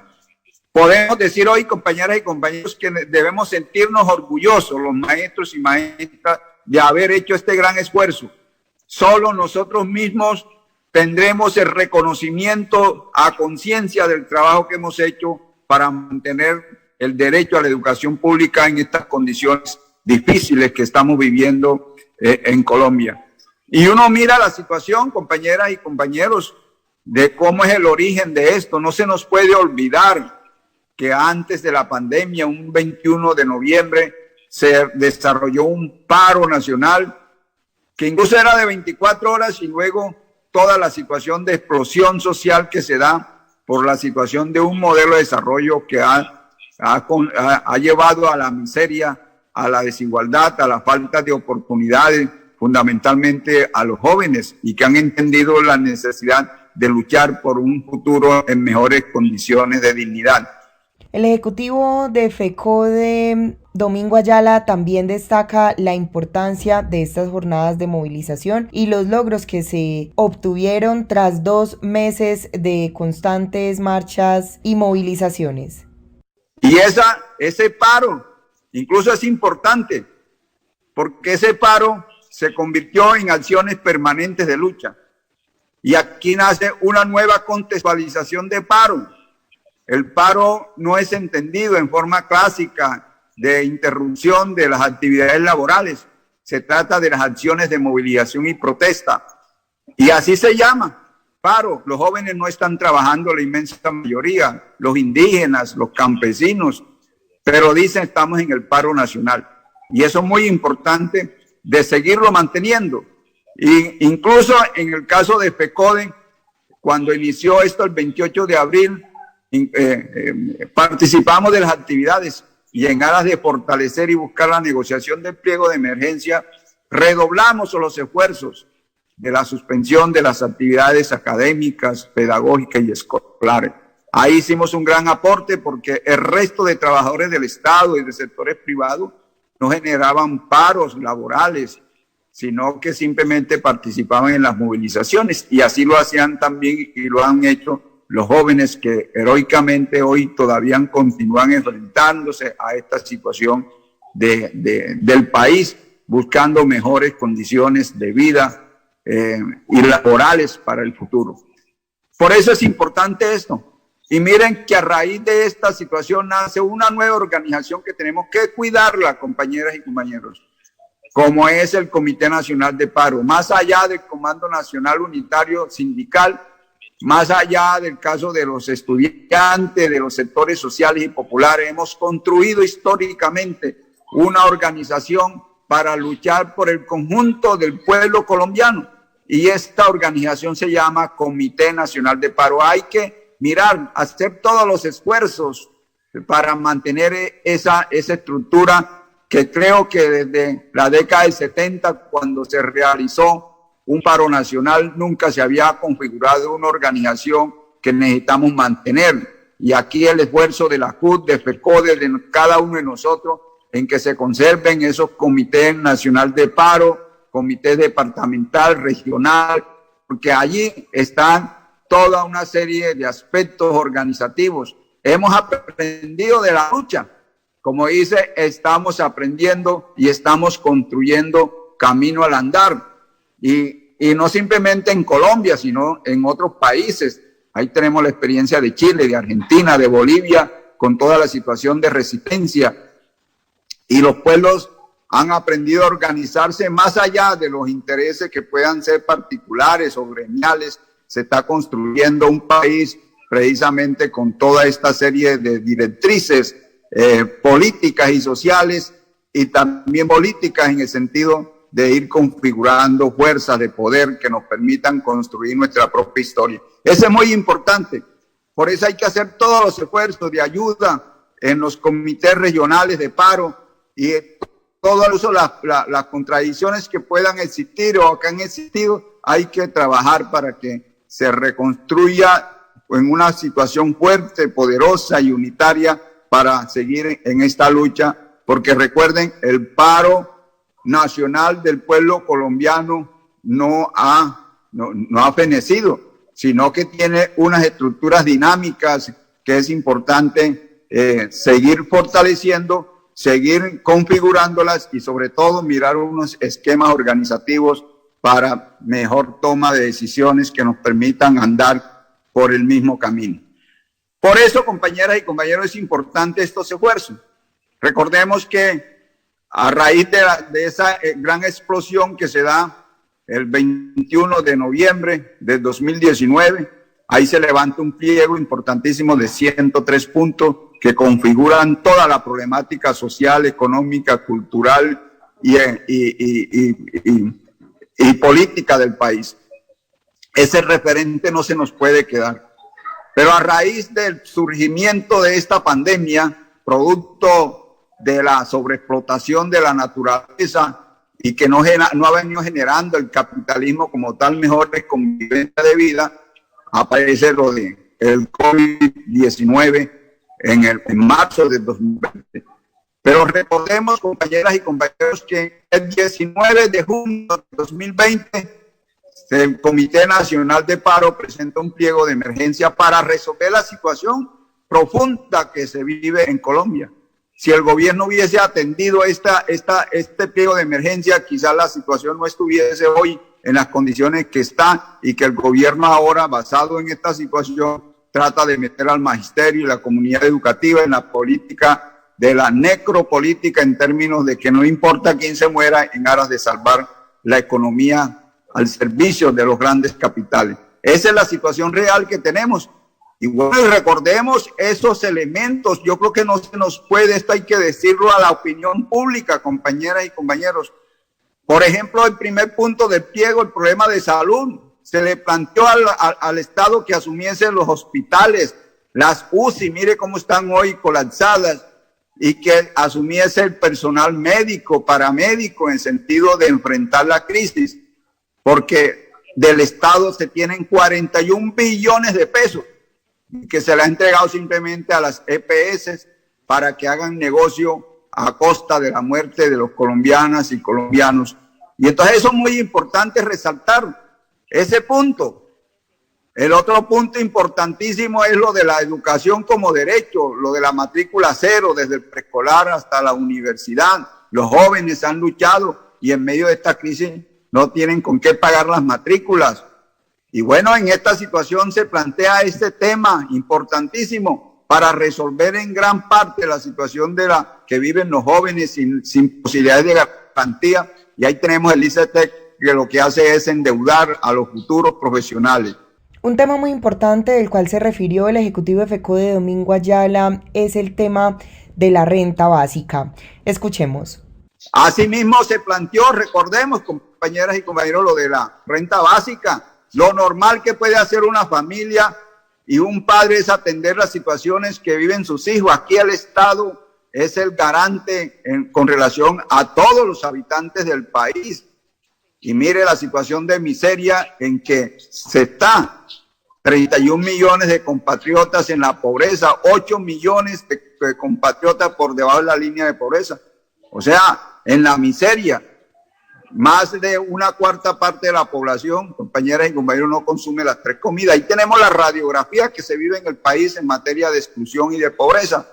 Speaker 5: Podemos decir hoy, compañeras y compañeros, que debemos sentirnos orgullosos, los maestros y maestras, de haber hecho este gran esfuerzo. Solo nosotros mismos tendremos el reconocimiento a conciencia del trabajo que hemos hecho para mantener el derecho a la educación pública en estas condiciones difíciles que estamos viviendo en Colombia. Y uno mira la situación, compañeras y compañeros, de cómo es el origen de esto. No se nos puede olvidar que antes de la pandemia, un 21 de noviembre, se desarrolló un paro nacional que incluso era de 24 horas y luego toda la situación de explosión social que se da por la situación de un modelo de desarrollo que ha llevado a la miseria, a la desigualdad, a la falta de oportunidades, fundamentalmente a los jóvenes, y que han entendido la necesidad de luchar por un futuro en mejores condiciones de dignidad.
Speaker 2: El ejecutivo de FECODE, Domingo Ayala, también destaca la importancia de estas jornadas de movilización y los logros que se obtuvieron tras 2 meses de constantes marchas y movilizaciones.
Speaker 5: Y ese paro incluso es importante, porque ese paro se convirtió en acciones permanentes de lucha. Y aquí nace una nueva contextualización de paro. El paro no es entendido en forma clásica de interrupción de las actividades laborales. Se trata de las acciones de movilización y protesta. Y así se llama, paro. Los jóvenes no están trabajando, la inmensa mayoría, los indígenas, los campesinos, pero dicen estamos en el paro nacional. Y eso es muy importante de seguirlo manteniendo. Y incluso en el caso de FECODE, cuando inició esto el 28 de abril, participamos de las actividades y en aras de fortalecer y buscar la negociación del pliego de emergencia, redoblamos los esfuerzos de la suspensión de las actividades académicas, pedagógicas y escolares. Ahí hicimos un gran aporte porque el resto de trabajadores del Estado y de sectores privados no generaban paros laborales, sino que simplemente participaban en las movilizaciones, y así lo hacían también y lo han hecho los jóvenes que heroicamente hoy todavía continúan enfrentándose a esta situación del país, buscando mejores condiciones de vida y laborales para el futuro. Por eso es importante esto. Y miren que a raíz de esta situación nace una nueva organización que tenemos que cuidarla, compañeras y compañeros, como es el Comité Nacional de Paro. Más allá del Comando Nacional Unitario Sindical, más allá del caso de los estudiantes, de los sectores sociales y populares, hemos construido históricamente una organización para luchar por el conjunto del pueblo colombiano. Y esta organización se llama Comité Nacional de Paro. Hay que mirar, hacer todos los esfuerzos para mantener esa estructura que creo que desde la década del 70, cuando se realizó un paro nacional, nunca se había configurado una organización que necesitamos mantener. Y aquí el esfuerzo de la CUT, de FECODE, de cada uno de nosotros, en que se conserven esos comités nacional de paro, comités departamental, regional, porque allí están toda una serie de aspectos organizativos. Hemos aprendido de la lucha. Como dice, estamos aprendiendo y estamos construyendo camino al andar. Y no simplemente en Colombia, sino en otros países. Ahí tenemos la experiencia de Chile, de Argentina, de Bolivia, con toda la situación de resistencia. Y los pueblos han aprendido a organizarse más allá de los intereses que puedan ser particulares o gremiales. Se está construyendo un país precisamente con toda esta serie de directrices políticas y sociales, y también políticas en el sentido de ir configurando fuerzas de poder que nos permitan construir nuestra propia historia. Eso es muy importante. Por eso hay que hacer todos los esfuerzos de ayuda en los comités regionales de paro y todas las contradicciones que puedan existir o que han existido, hay que trabajar para que se reconstruya en una situación fuerte, poderosa y unitaria para seguir en esta lucha, porque recuerden, el paro nacional del pueblo colombiano no ha fenecido, sino que tiene unas estructuras dinámicas que es importante seguir fortaleciendo, seguir configurándolas y sobre todo mirar unos esquemas organizativos para mejor toma de decisiones que nos permitan andar por el mismo camino. Por eso, compañeras y compañeros, es importante estos esfuerzos. Recordemos que a raíz de esa gran explosión que se da el 21 de noviembre de 2019, ahí se levanta un pliego importantísimo de 103 puntos que configuran toda la problemática social, económica, cultural y política del país. Ese referente no se nos puede quedar. Pero a raíz del surgimiento de esta pandemia, producto de la sobreexplotación de la naturaleza y que no ha venido generando el capitalismo como tal mejores convivencia de vida, aparece lo de el COVID-19 en marzo de 2020. Pero recordemos, compañeras y compañeros, que el 19 de junio de 2020 el Comité Nacional de Paro presenta un pliego de emergencia para resolver la situación profunda que se vive en Colombia. Si el gobierno hubiese atendido este pliego de emergencia, quizás la situación no estuviese hoy en las condiciones que está, y que el gobierno ahora, basado en esta situación, trata de meter al magisterio y la comunidad educativa en la política de la necropolítica, en términos de que no importa quién se muera en aras de salvar la economía al servicio de los grandes capitales. Esa es la situación real que tenemos. Y bueno, recordemos esos elementos. Yo creo que no se nos puede, esto hay que decirlo a la opinión pública, compañeras y compañeros. Por ejemplo, el primer punto del pliego, el problema de salud. Se le planteó al Estado que asumiese los hospitales, las UCI, mire cómo están hoy colapsadas, y que asumiese el personal médico, paramédico, en sentido de enfrentar la crisis. Porque del Estado se tienen 41 billones de pesos que se le ha entregado simplemente a las EPS para que hagan negocio a costa de la muerte de los colombianas y colombianos. Y entonces eso es muy importante resaltar, ese punto. El otro punto importantísimo es lo de la educación como derecho, lo de la matrícula cero desde el preescolar hasta la universidad. Los jóvenes han luchado y en medio de esta crisis no tienen con qué pagar las matrículas. Y bueno, en esta situación se plantea este tema importantísimo para resolver en gran parte la situación de la que viven los jóvenes sin posibilidades de garantía. Y ahí tenemos el ICETEC, que lo que hace es endeudar a los futuros profesionales.
Speaker 2: Un tema muy importante del cual se refirió el ejecutivo de FECODE, Domingo Ayala, es el tema de la renta básica. Escuchemos.
Speaker 5: Asimismo se planteó, recordemos, compañeras y compañeros, lo de la renta básica. Lo normal que puede hacer una familia y un padre es atender las situaciones que viven sus hijos. Aquí el Estado es el garante con relación a todos los habitantes del país. Y mire la situación de miseria en que se está. 31 millones de compatriotas en la pobreza, 8 millones de compatriotas por debajo de la línea de pobreza. O sea, en la miseria. Más de una cuarta parte de la población, compañeras y compañeros, no consume las 3 comidas. Ahí tenemos la radiografía que se vive en el país en materia de exclusión y de pobreza.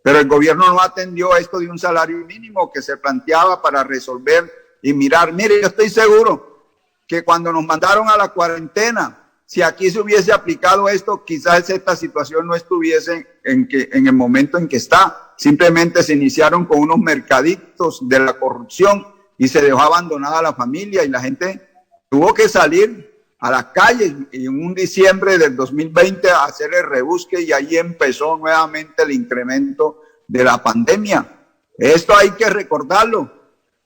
Speaker 5: Pero el gobierno no atendió esto de un salario mínimo que se planteaba para resolver y mirar. Mire, yo estoy seguro que cuando nos mandaron a la cuarentena, si aquí se hubiese aplicado esto, quizás esta situación no estuviese en el momento en que está. Simplemente se iniciaron con unos mercaditos de la corrupción y se dejó abandonada a la familia y la gente tuvo que salir a las calles y en un diciembre del 2020 a hacer el rebusque, y ahí empezó nuevamente el incremento de la pandemia. Esto hay que recordarlo,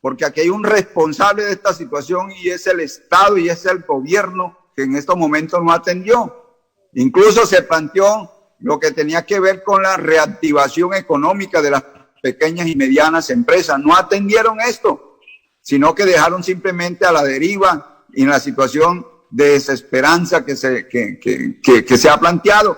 Speaker 5: porque aquí hay un responsable de esta situación y es el Estado y es el gobierno que en estos momentos no atendió. Incluso se planteó lo que tenía que ver con la reactivación económica de las pequeñas y medianas empresas. No atendieron esto, sino que dejaron simplemente a la deriva y en la situación de desesperanza que se ha planteado.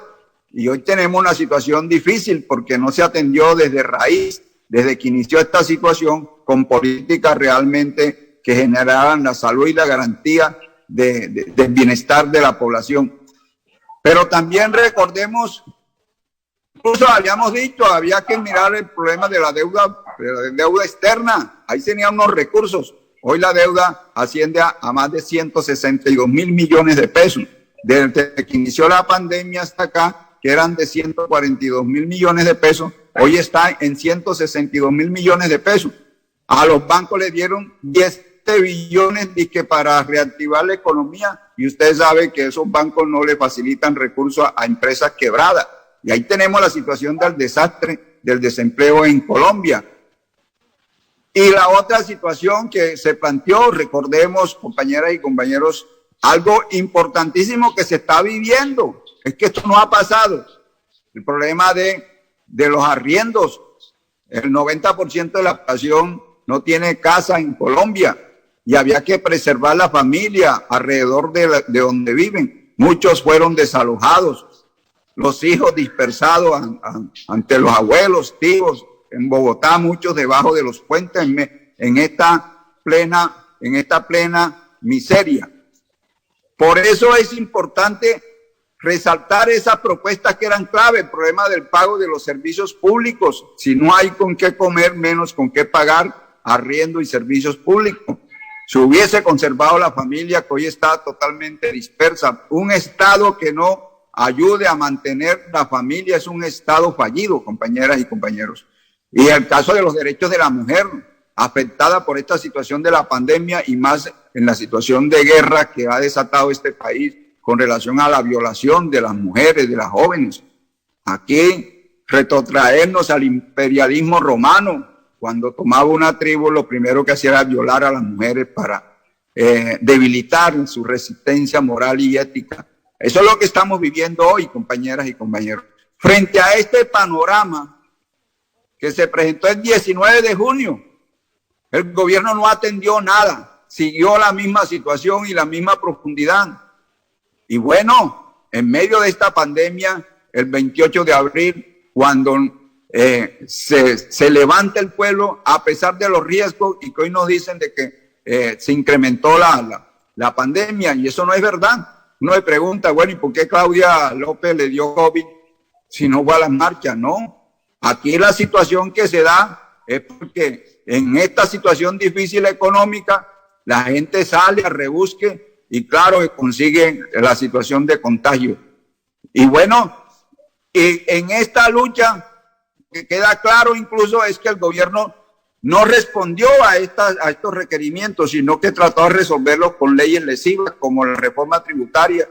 Speaker 5: Y hoy tenemos una situación difícil porque no se atendió desde raíz, desde que inició esta situación, con políticas realmente que generaran la salud y la garantía del bienestar de la población. Pero también recordemos, incluso habíamos dicho, había que mirar el problema de la deuda externa. Ahí tenían unos recursos. Hoy la deuda asciende a más de 162.000 millones de pesos. Desde que inició la pandemia hasta acá, que eran de 142.000 millones de pesos, hoy está en 162.000 millones de pesos. A los bancos le dieron 10 billones para reactivar la economía y usted sabe que esos bancos no le facilitan recursos a empresas quebradas. Y ahí tenemos la situación del desastre del desempleo en Colombia. Y la otra situación que se planteó, recordemos, compañeras y compañeros, algo importantísimo que se está viviendo, es que esto no ha pasado. El problema de los arriendos. El 90% de la población no tiene casa en Colombia y había que preservar la familia alrededor de donde viven. Muchos fueron desalojados, los hijos dispersados ante los abuelos, tíos. En Bogotá, muchos debajo de los puentes en esta plena miseria. Por eso es importante resaltar esas propuestas que eran clave, el problema del pago de los servicios públicos. Si no hay con qué comer, menos con qué pagar arriendo y servicios públicos. Se hubiese conservado la familia que hoy está totalmente dispersa. Un Estado que no ayude a mantener la familia es un Estado fallido, compañeras y compañeros. Y el caso de los derechos de la mujer, afectada por esta situación de la pandemia y más en la situación de guerra que ha desatado este país con relación a la violación de las mujeres, de las jóvenes. Aquí retrotraernos al imperialismo romano, cuando tomaba una tribu, lo primero que hacía era violar a las mujeres para debilitar su resistencia moral y ética. Eso es lo que estamos viviendo hoy, compañeras y compañeros. Frente a este panorama que se presentó el 19 de junio, el gobierno no atendió nada, siguió la misma situación y la misma profundidad. Y bueno, en medio de esta pandemia, el 28 de abril, cuando se levanta el pueblo, a pesar de los riesgos, y que hoy nos dicen de que se incrementó la pandemia, y eso no es verdad. Uno le pregunta, bueno, ¿y por qué Claudia López le dio COVID si no fue a las marchas? No. Aquí la situación que se da es porque en esta situación difícil económica, la gente sale a rebusque y claro que consigue la situación de contagio. Y bueno, y en esta lucha, que queda claro incluso es que el gobierno no respondió a estos requerimientos, sino que trató de resolverlos con leyes lesivas como la reforma tributaria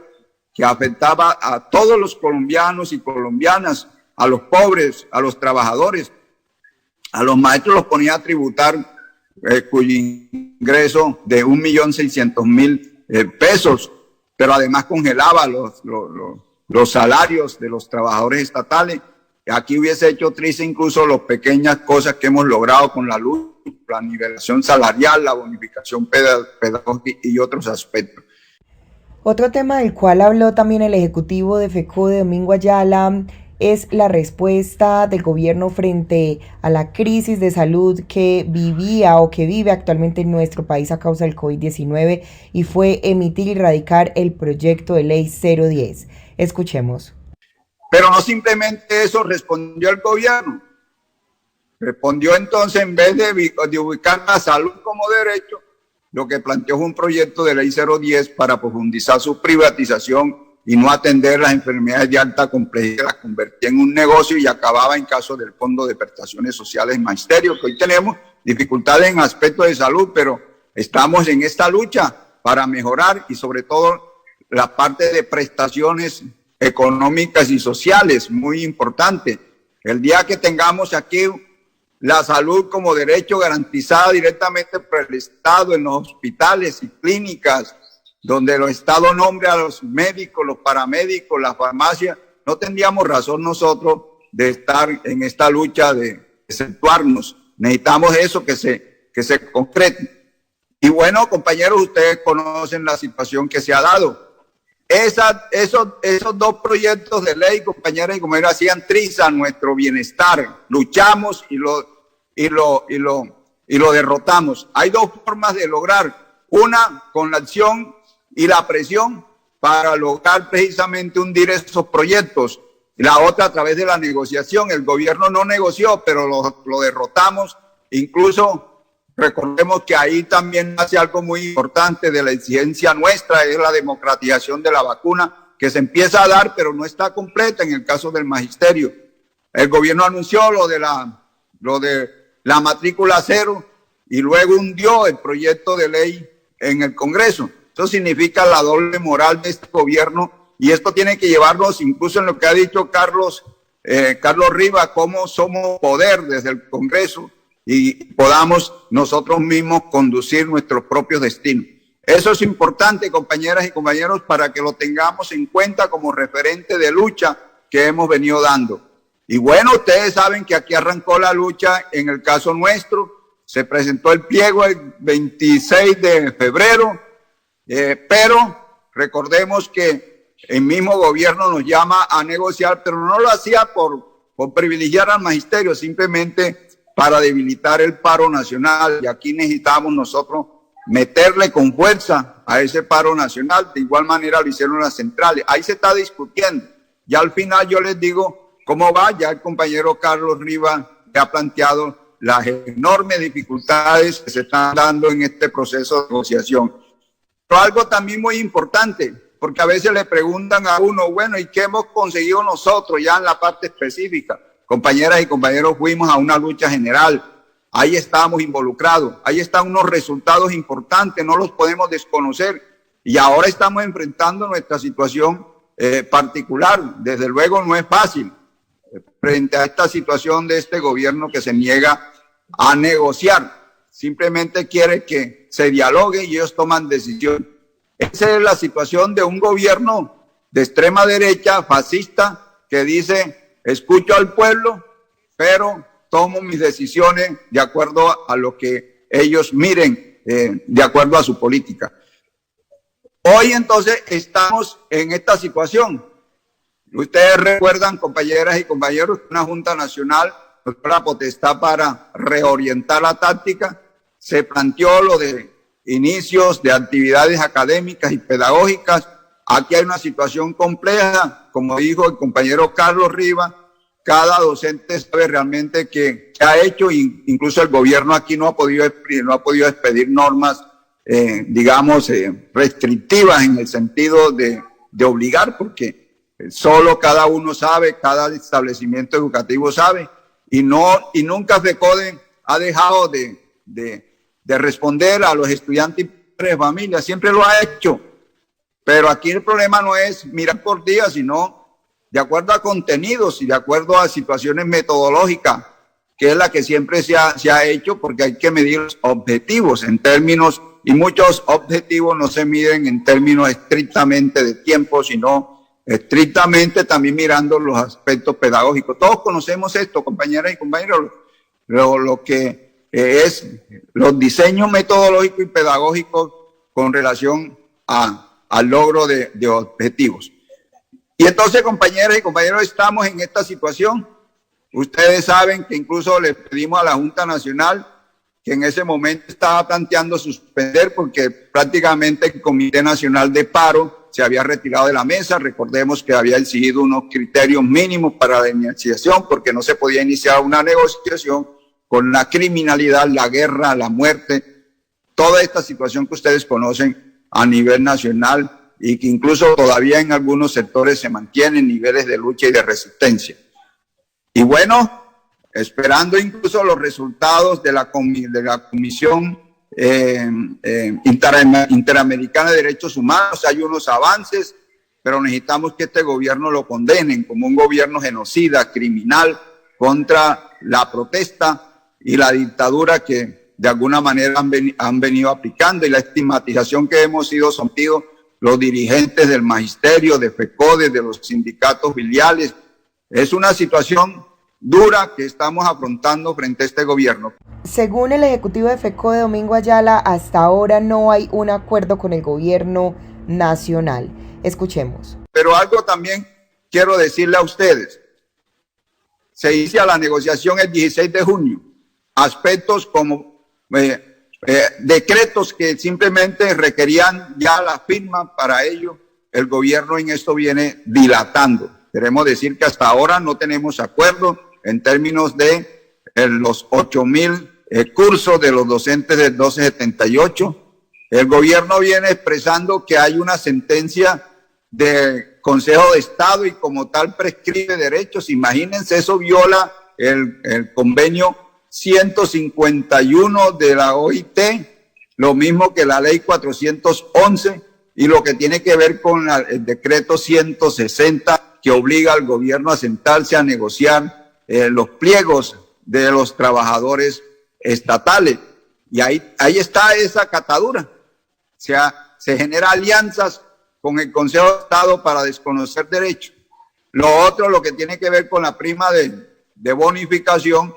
Speaker 5: que afectaba a todos los colombianos y colombianas, a los pobres, a los trabajadores, a los maestros los ponía a tributar cuyo ingreso de 1.600.000 pesos, pero además congelaba los salarios de los trabajadores estatales. Aquí hubiese hecho triste incluso las pequeñas cosas que hemos logrado con la luz, la nivelación salarial, la bonificación pedagógica y otros aspectos.
Speaker 2: Otro tema del cual habló también el ejecutivo de FECODE, Domingo Ayala, es la respuesta del gobierno frente a la crisis de salud que vivía o que vive actualmente en nuestro país a causa del COVID-19 y fue emitir y radicar el proyecto de ley 010. Escuchemos.
Speaker 5: Pero no simplemente eso respondió el gobierno. Respondió entonces, en vez de ubicar la salud como derecho, lo que planteó fue un proyecto de ley 010 para profundizar su privatización y no atender las enfermedades de alta complejidad, las convertía en un negocio y acababa en caso del Fondo de Prestaciones Sociales Magisterio, que hoy tenemos dificultades en aspectos de salud, pero estamos en esta lucha para mejorar y sobre todo la parte de prestaciones económicas y sociales, muy importante. El día que tengamos aquí la salud como derecho garantizada directamente por el Estado en los hospitales y clínicas, donde el Estado nombre a los médicos, los paramédicos, las farmacias, no tendríamos razón nosotros de estar en esta lucha de exceptuarnos. Necesitamos eso que se concrete. Y bueno, compañeros, ustedes conocen la situación que se ha dado. Esos dos proyectos de ley, compañeras y compañeros, hacían triza nuestro bienestar. Luchamos y lo derrotamos. Hay dos formas de lograr. Una, con la acción y la presión para lograr precisamente hundir esos proyectos. La otra, a través de la negociación. El gobierno no negoció, pero lo derrotamos. Incluso recordemos que ahí también hace algo muy importante de la exigencia nuestra, es la democratización de la vacuna, que se empieza a dar, pero no está completa en el caso del magisterio. El gobierno anunció lo de la matrícula cero y luego hundió el proyecto de ley en el Congreso. Eso significa la doble moral de este gobierno, y esto tiene que llevarnos, incluso en lo que ha dicho Carlos Rivas, cómo somos poder desde el Congreso y podamos nosotros mismos conducir nuestros propios destinos. Eso es importante, compañeras y compañeros, para que lo tengamos en cuenta como referente de lucha que hemos venido dando. Y bueno, ustedes saben que aquí arrancó la lucha en el caso nuestro. Se presentó el pliego el 26 de febrero, pero recordemos que el mismo gobierno nos llama a negociar, pero no lo hacía por privilegiar al magisterio, simplemente para debilitar el paro nacional. Y aquí necesitamos nosotros meterle con fuerza a ese paro nacional. De igual manera lo hicieron las centrales. Ahí se está discutiendo. Ya al final yo les digo cómo va. Ya el compañero Carlos Rivas ha planteado las enormes dificultades que se están dando en este proceso de negociación. Pero algo también muy importante, porque a veces le preguntan a uno, bueno, ¿y qué hemos conseguido nosotros ya en la parte específica? Compañeras y compañeros, fuimos a una lucha general, ahí estábamos involucrados, ahí están unos resultados importantes, no los podemos desconocer, y ahora estamos enfrentando nuestra situación particular. Desde luego no es fácil frente a esta situación de este gobierno que se niega a negociar, simplemente quiere que se dialogue y ellos toman decisiones. Esa es la situación de un gobierno de extrema derecha, fascista, que dice: escucho al pueblo, pero tomo mis decisiones de acuerdo a lo que ellos miren, de acuerdo a su política. Hoy entonces estamos en esta situación. Ustedes recuerdan, compañeras y compañeros, una Junta Nacional con la potestad para reorientar la táctica. Se planteó lo de inicios de actividades académicas y pedagógicas. Aquí hay una situación compleja, como dijo el compañero Carlos Rivas, cada docente sabe realmente qué ha hecho, e incluso el gobierno aquí no ha podido expedir normas, restrictivas en el sentido de obligar, porque solo cada uno sabe, cada establecimiento educativo sabe, y nunca FECODE ha dejado de responder a los estudiantes y familias, siempre lo ha hecho. Pero aquí el problema no es mirar por día, sino de acuerdo a contenidos y de acuerdo a situaciones metodológicas, que es la que siempre se ha hecho, porque hay que medir los objetivos en términos, y muchos objetivos no se miden en términos estrictamente de tiempo, sino estrictamente también mirando los aspectos pedagógicos. Todos conocemos esto, compañeras y compañeros, lo que es los diseños metodológicos y pedagógicos con relación al logro de objetivos. Y entonces, compañeras y compañeros, estamos en esta situación. Ustedes saben que incluso le pedimos a la Junta Nacional, que en ese momento estaba planteando suspender, porque prácticamente el Comité Nacional de Paro se había retirado de la mesa. Recordemos que había exigido unos criterios mínimos para la iniciación, porque no se podía iniciar una negociación con la criminalidad, la guerra, la muerte, toda esta situación que ustedes conocen a nivel nacional, y que incluso todavía en algunos sectores se mantienen niveles de lucha y de resistencia. Y bueno, esperando incluso los resultados de la Comisión Interamericana de Derechos Humanos, hay unos avances, pero necesitamos que este gobierno lo condenen como un gobierno genocida, criminal, contra la protesta y la dictadura que de alguna manera han venido aplicando y la estigmatización que hemos sido sometidos los dirigentes del magisterio, de FECODE, de los sindicatos filiales. Es una situación dura que estamos afrontando frente a este gobierno.
Speaker 2: Según el ejecutivo de FECODE, Domingo Ayala, hasta ahora no hay un acuerdo con el gobierno nacional. Escuchemos.
Speaker 5: Pero algo también quiero decirle a ustedes. Se inicia la negociación el 16 de junio. Aspectos como decretos que simplemente requerían ya la firma para ello, el gobierno en esto viene dilatando. Queremos decir que hasta ahora no tenemos acuerdo en términos de los 8,000 cursos de los docentes del 1278. El gobierno viene expresando que hay una sentencia del Consejo de Estado y como tal prescribe derechos. Imagínense, eso viola el convenio 151 de la OIT, lo mismo que la ley 411 y lo que tiene que ver con el decreto 160 que obliga al gobierno a sentarse a negociar los pliegos de los trabajadores estatales. Y ahí está esa catadura. O sea, se genera alianzas con el Consejo de Estado para desconocer derechos. Lo otro, lo que tiene que ver con la prima de bonificación,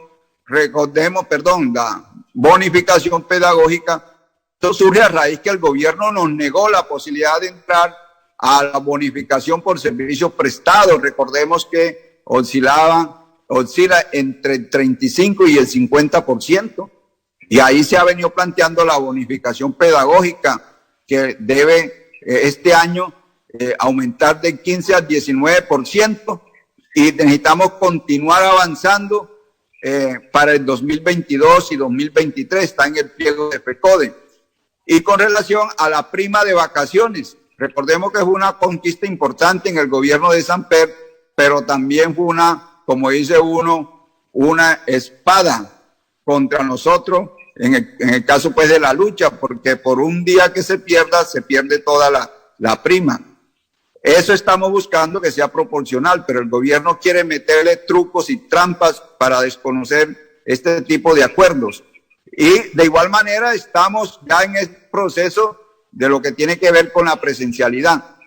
Speaker 5: la bonificación pedagógica, esto surge a raíz que el gobierno nos negó la posibilidad de entrar a la bonificación por servicios prestados. Recordemos que oscila entre el 35 y el 50%, y ahí se ha venido planteando la bonificación pedagógica que debe este año aumentar del 15 al 19%, y necesitamos continuar avanzando para el 2022 y 2023, está en el pliego de FECODE. Y con relación a la prima de vacaciones, recordemos que fue una conquista importante en el gobierno de Samper, pero también fue como dice uno, una espada contra nosotros en el caso pues de la lucha, porque por un día que se pierde toda la prima. Eso estamos buscando que sea proporcional, pero el gobierno quiere meterle trucos y trampas para desconocer este tipo de acuerdos. Y de igual manera estamos ya en el proceso de lo que tiene que ver con la presencialidad.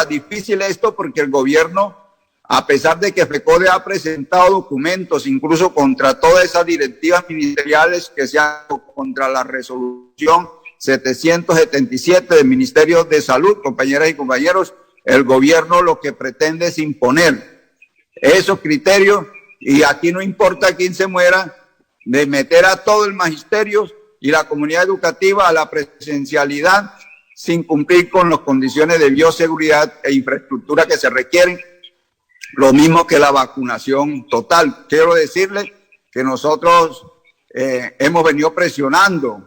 Speaker 5: Difícil esto porque el gobierno, a pesar de que FECODE ha presentado documentos, incluso contra todas esas directivas ministeriales que se han contra la resolución 777 del Ministerio de Salud, compañeras y compañeros, el gobierno lo que pretende es imponer esos criterios, y aquí no importa quién se muera, de meter a todo el magisterio y la comunidad educativa a la presencialidad sin cumplir con las condiciones de bioseguridad e infraestructura que se requieren, lo mismo que la vacunación total. Quiero decirle que nosotros hemos venido presionando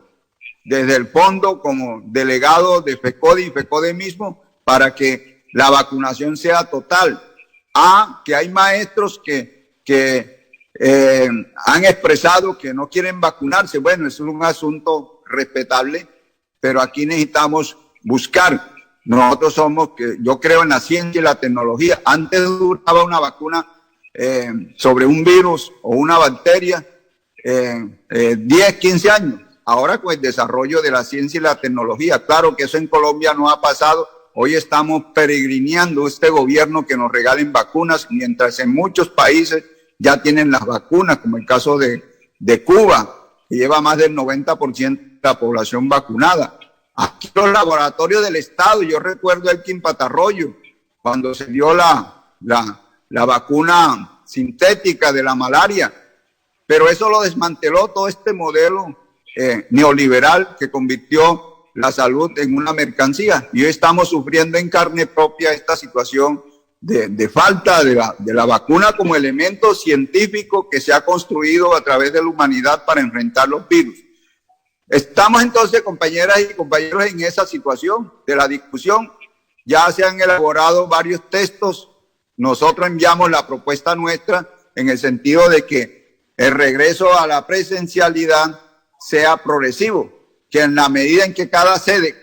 Speaker 5: desde el fondo como delegado de FECODE y FECODE mismo para que la vacunación sea total. Que hay maestros que han expresado que no quieren vacunarse. Bueno, es un asunto respetable, pero aquí necesitamos buscar. Nosotros yo creo en la ciencia y la tecnología. Antes duraba una vacuna sobre un virus o una bacteria 10, 15 años. Ahora con el desarrollo de la ciencia y la tecnología, claro que eso en Colombia no ha pasado. Hoy estamos peregrinando este gobierno que nos regalen vacunas, mientras en muchos países ya tienen las vacunas, como el caso de Cuba, que lleva más del 90% de la población vacunada. Aquí los laboratorios del Estado, yo recuerdo el Elkin Patarroyo, cuando se dio la vacuna sintética de la malaria, pero eso lo desmanteló todo este modelo neoliberal que convirtió la salud en una mercancía, y hoy estamos sufriendo en carne propia esta situación de falta de la vacuna como elemento científico que se ha construido a través de la humanidad para enfrentar los virus. Estamos entonces, compañeras y compañeros, en esa situación de la discusión. Ya se han elaborado varios textos. Nosotros enviamos la propuesta nuestra en el sentido de que el regreso a la presencialidad sea progresivo, que en la medida en que cada sede,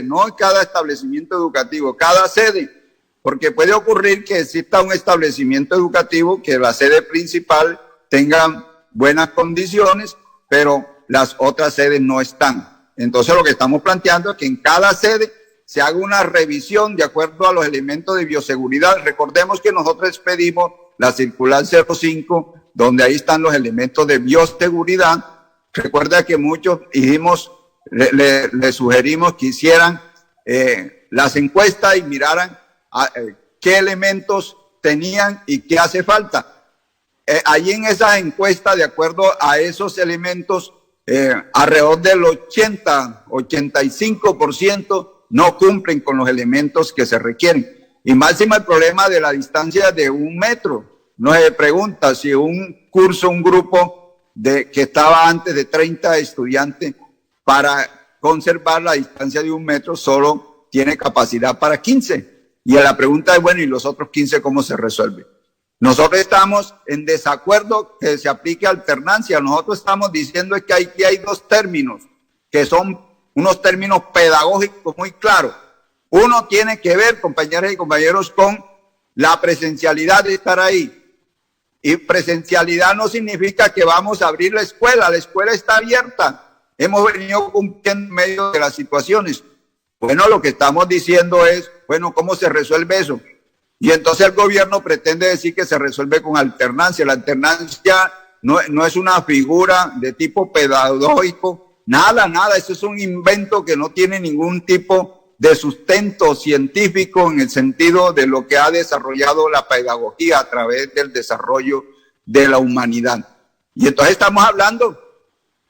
Speaker 5: no en cada establecimiento educativo, cada sede porque puede ocurrir que exista un establecimiento educativo que la sede principal tenga buenas condiciones, pero las otras sedes no están. Entonces lo que estamos planteando es que en cada sede se haga una revisión de acuerdo a los elementos de bioseguridad. Recordemos que nosotros expedimos la circular 05, donde ahí están los elementos de bioseguridad. Recuerda que muchos dijimos, le sugerimos que hicieran las encuestas y miraran qué elementos tenían y qué hace falta. Allí en esas encuestas, de acuerdo a esos elementos, alrededor del 85% no cumplen con los elementos que se requieren. Y máximo el problema de la distancia de 1 metro. No se pregunta si un grupo que estaba antes de 30 estudiantes, para conservar la distancia de 1 metro, solo tiene capacidad para 15. Y la pregunta es, bueno, ¿y los otros 15 cómo se resuelve? Nosotros estamos en desacuerdo que se aplique alternancia. Nosotros estamos diciendo que aquí hay 2 términos, que son unos términos pedagógicos muy claros. Uno tiene que ver, compañeras y compañeros, con la presencialidad de estar ahí. Y presencialidad no significa que vamos a abrir la escuela está abierta. Hemos venido cumpliendo en medio de las situaciones. Bueno, lo que estamos diciendo es, bueno, ¿cómo se resuelve eso? Y entonces el gobierno pretende decir que se resuelve con alternancia. La alternancia no es una figura de tipo pedagógico, nada, eso es un invento que no tiene ningún tipo de sustento científico en el sentido de lo que ha desarrollado la pedagogía a través del desarrollo de la humanidad. Y entonces estamos hablando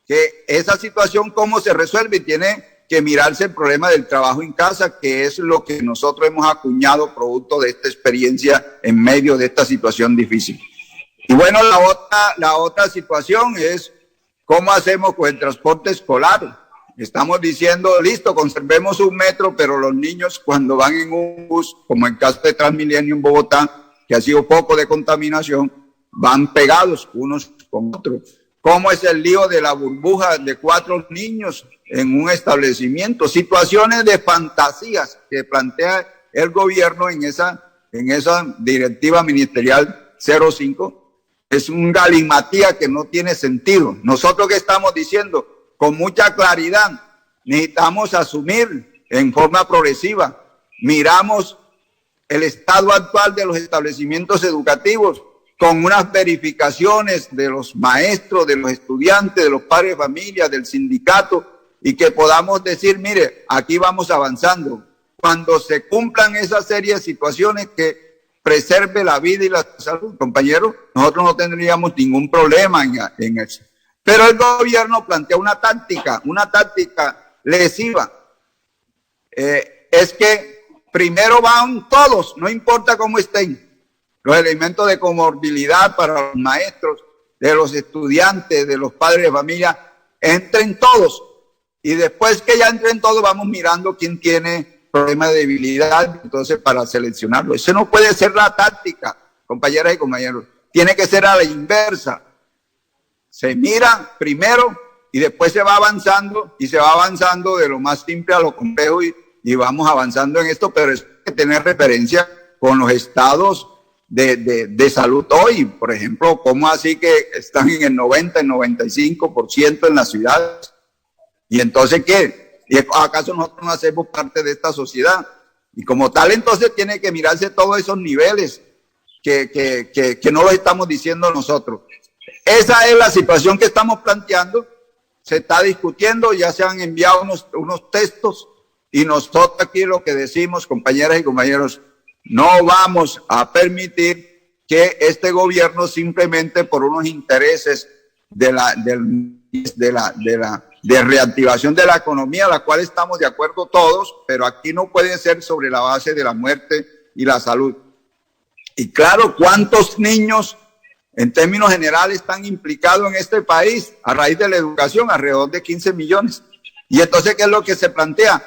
Speaker 5: que esa situación, ¿cómo se resuelve? Tiene que mirarse el problema del trabajo en casa, que es lo que nosotros hemos acuñado producto de esta experiencia en medio de esta situación difícil. Y bueno, la otra situación es cómo hacemos con el transporte escolar. Estamos diciendo, listo, conservemos 1 metro, pero los niños cuando van en un bus, como en el caso de Transmilenio en Bogotá, que ha sido poco de contaminación, van pegados unos con otros. ¿Cómo es el lío de la burbuja de 4 niños en un establecimiento? Situaciones de fantasías que plantea el gobierno en esa directiva ministerial 05. Es un galimatía que no tiene sentido. Nosotros que estamos diciendo con mucha claridad, necesitamos asumir en forma progresiva. Miramos el estado actual de los establecimientos educativos, con unas verificaciones de los maestros, de los estudiantes, de los padres de familia, del sindicato, y que podamos decir, mire, aquí vamos avanzando. Cuando se cumplan esa serie de situaciones que preserve la vida y la salud, compañeros, nosotros no tendríamos ningún problema en eso. Pero el gobierno plantea una táctica lesiva. Es que primero van todos, no importa cómo estén. Los elementos de comorbilidad para los maestros, de los estudiantes, de los padres de familia, entren todos. Y después que ya entren todos, vamos mirando quién tiene problemas de debilidad, entonces para seleccionarlo. Eso no puede ser la táctica, compañeras y compañeros. Tiene que ser a la inversa. Se mira primero y después se va avanzando, y se va avanzando de lo más simple a lo complejo y vamos avanzando en esto, pero es que tener referencia con los estados de salud hoy. Por ejemplo, ¿cómo así que están en el 90, el 95% en las ciudades? ¿Y entonces qué? ¿Y acaso nosotros no hacemos parte de esta sociedad? Y como tal, entonces tiene que mirarse todos esos niveles que no lo estamos diciendo nosotros. Esa es la situación que estamos planteando. Se está discutiendo, ya se han enviado unos textos, y nosotros aquí lo que decimos, compañeras y compañeros, no vamos a permitir que este gobierno, simplemente por unos intereses de reactivación de la economía, a la cual estamos de acuerdo todos, pero aquí no puede ser sobre la base de la muerte y la salud. Y claro, ¿cuántos niños en términos generales están implicados en este país a raíz de la educación? Alrededor de 15 millones. Y entonces, ¿qué es lo que se plantea?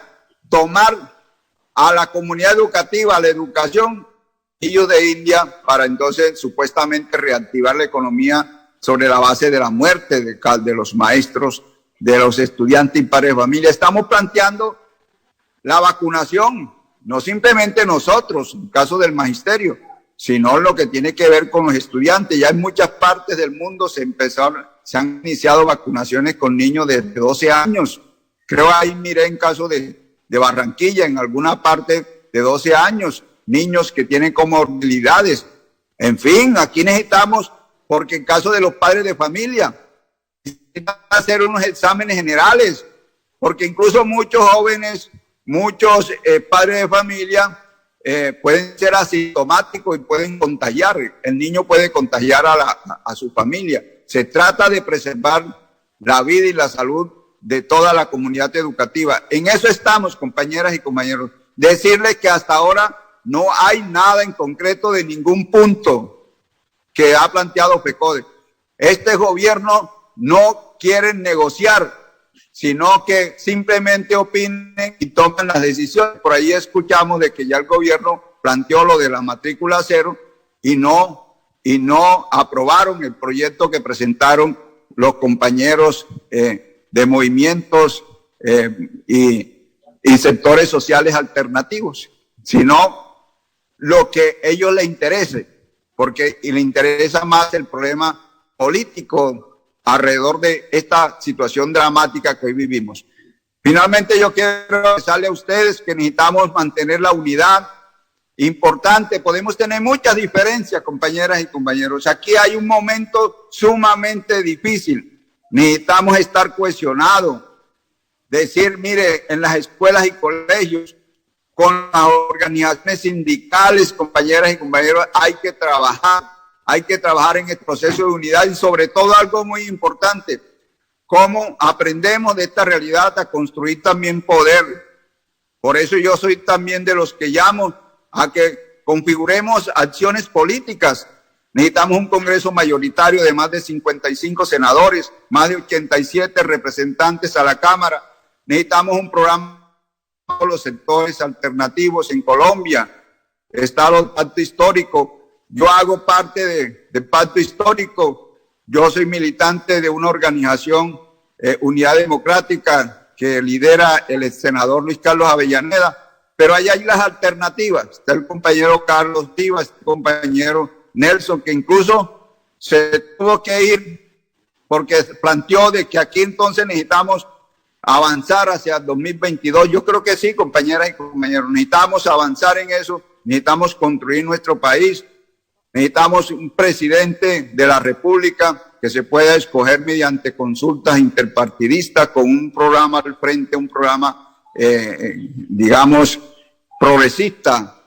Speaker 5: Tomar a la comunidad educativa, a la educación, ellos de India, para entonces supuestamente reactivar la economía sobre la base de la muerte de los maestros, de los estudiantes y padres de familia. Estamos planteando la vacunación no simplemente nosotros, en caso del magisterio, sino lo que tiene que ver con los estudiantes. Ya en muchas partes del mundo se han iniciado vacunaciones con niños de 12 años. Creo ahí miré en caso de Barranquilla, en alguna parte de 12 años, niños que tienen comorbilidades. En fin, aquí necesitamos, porque en caso de los padres de familia, necesitan hacer unos exámenes generales, porque incluso muchos jóvenes, muchos padres de familia pueden ser asintomáticos y pueden contagiar. El niño puede contagiar a su familia. Se trata de preservar la vida y la salud de toda la comunidad educativa. En eso estamos, compañeras y compañeros. Decirles que hasta ahora no hay nada en concreto de ningún punto que ha planteado FECODE. Este gobierno no quiere negociar, sino que simplemente opinen y toman las decisiones. Por ahí escuchamos de que ya el gobierno planteó lo de la matrícula cero y no aprobaron el proyecto que presentaron los compañeros de movimientos y sectores sociales alternativos, sino lo que a ellos les interese, porque le interesa más el problema político alrededor de esta situación dramática que hoy vivimos. Finalmente yo quiero expresarle a ustedes que necesitamos mantener la unidad. Importante, podemos tener muchas diferencias, compañeras y compañeros. Aquí hay un momento sumamente difícil. Necesitamos estar cohesionados. Decir, mire, en las escuelas y colegios, con las organizaciones sindicales, compañeras y compañeros, hay que trabajar en el proceso de unidad y sobre todo algo muy importante, cómo aprendemos de esta realidad a construir también poder. Por eso yo soy también de los que llamo a que configuremos acciones políticas. Necesitamos un Congreso mayoritario de más de 55 senadores, más de 87 representantes a la Cámara. Necesitamos un programa con los sectores alternativos en Colombia. Está el pacto histórico. Yo hago parte del pacto histórico. Yo soy militante de una organización, Unidad Democrática, que lidera el senador Luis Carlos Avellaneda. Pero ahí hay las alternativas. Está el compañero Carlos Rivas, el compañero Nelson, que incluso se tuvo que ir porque planteó de que aquí entonces necesitamos avanzar hacia 2022. Yo creo que sí, compañeras y compañeros, necesitamos avanzar en eso, necesitamos construir nuestro país, necesitamos un presidente de la República que se pueda escoger mediante consultas interpartidistas con un programa al frente, un programa, digamos, progresista,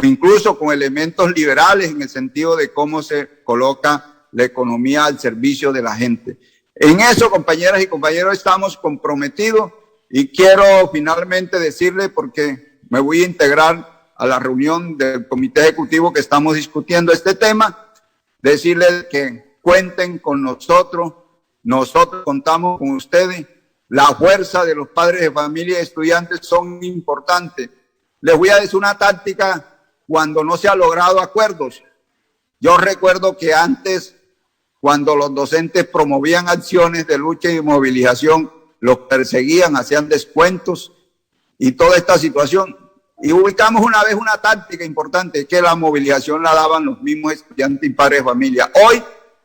Speaker 5: incluso con elementos liberales en el sentido de cómo se coloca la economía al servicio de la gente. En eso, compañeras y compañeros, estamos comprometidos y quiero finalmente decirle, porque me voy a integrar a la reunión del comité ejecutivo que estamos discutiendo este tema, decirles que cuenten con nosotros contamos con ustedes, la fuerza de los padres de familia y estudiantes son importantes. Les voy a decir una táctica cuando no se ha logrado acuerdos. Yo recuerdo que antes, cuando los docentes promovían acciones de lucha y movilización, los perseguían, hacían descuentos y toda esta situación. Y ubicamos una vez una táctica importante, que la movilización la daban los mismos estudiantes y padres de familia. Hoy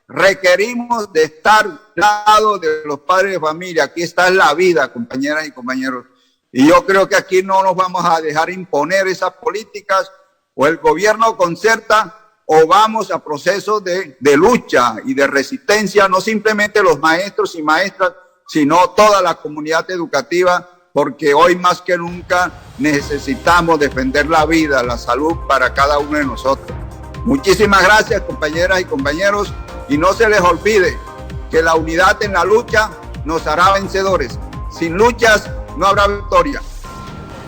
Speaker 5: requerimos de estar al lado de los padres de familia. Aquí está la vida, compañeras y compañeros. Y yo creo que aquí no nos vamos a dejar imponer esas políticas, o el gobierno concerta o vamos a procesos de lucha y de resistencia, no simplemente los maestros y maestras, sino toda la comunidad educativa, porque hoy más que nunca necesitamos defender la vida, la salud para cada uno de nosotros. Muchísimas gracias, compañeras y compañeros, y no se les olvide que la unidad en la lucha nos hará vencedores. Sin luchas no habrá victoria.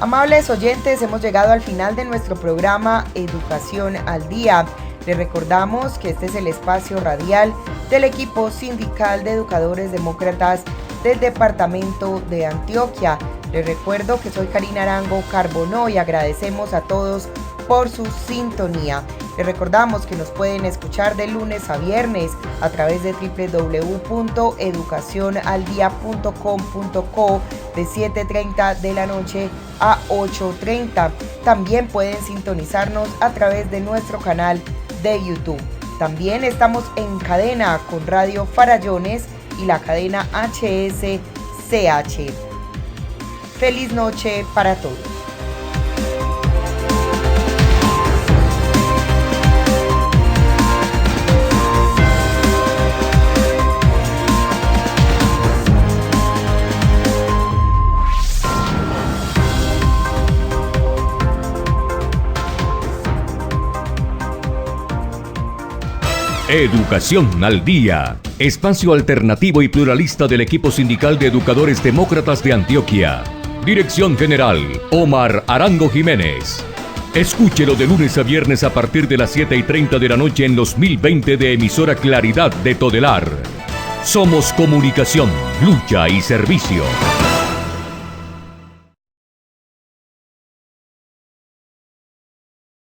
Speaker 2: Amables oyentes, hemos llegado al final de nuestro programa Educación al Día. Les recordamos que este es el espacio radial del equipo sindical de educadores demócratas del departamento de Antioquia. Les recuerdo que soy Karina Arango Carbonó y agradecemos a todos por su sintonía. Les recordamos que nos pueden escuchar de lunes a viernes a través de www.educacionaldia.com.co, de 7:30 de la noche a 8:30. También pueden sintonizarnos a través de nuestro canal de YouTube. También estamos en cadena con Radio Farallones y la cadena HSCH. Feliz noche para todos.
Speaker 1: Educación al Día, espacio alternativo y pluralista del equipo sindical de educadores demócratas de Antioquia. Dirección General, Omar Arango Jiménez. Escúchelo de lunes a viernes a partir de las 7:30 de la noche en los 1020 de emisora Claridad de Todelar. Somos comunicación, lucha y servicio.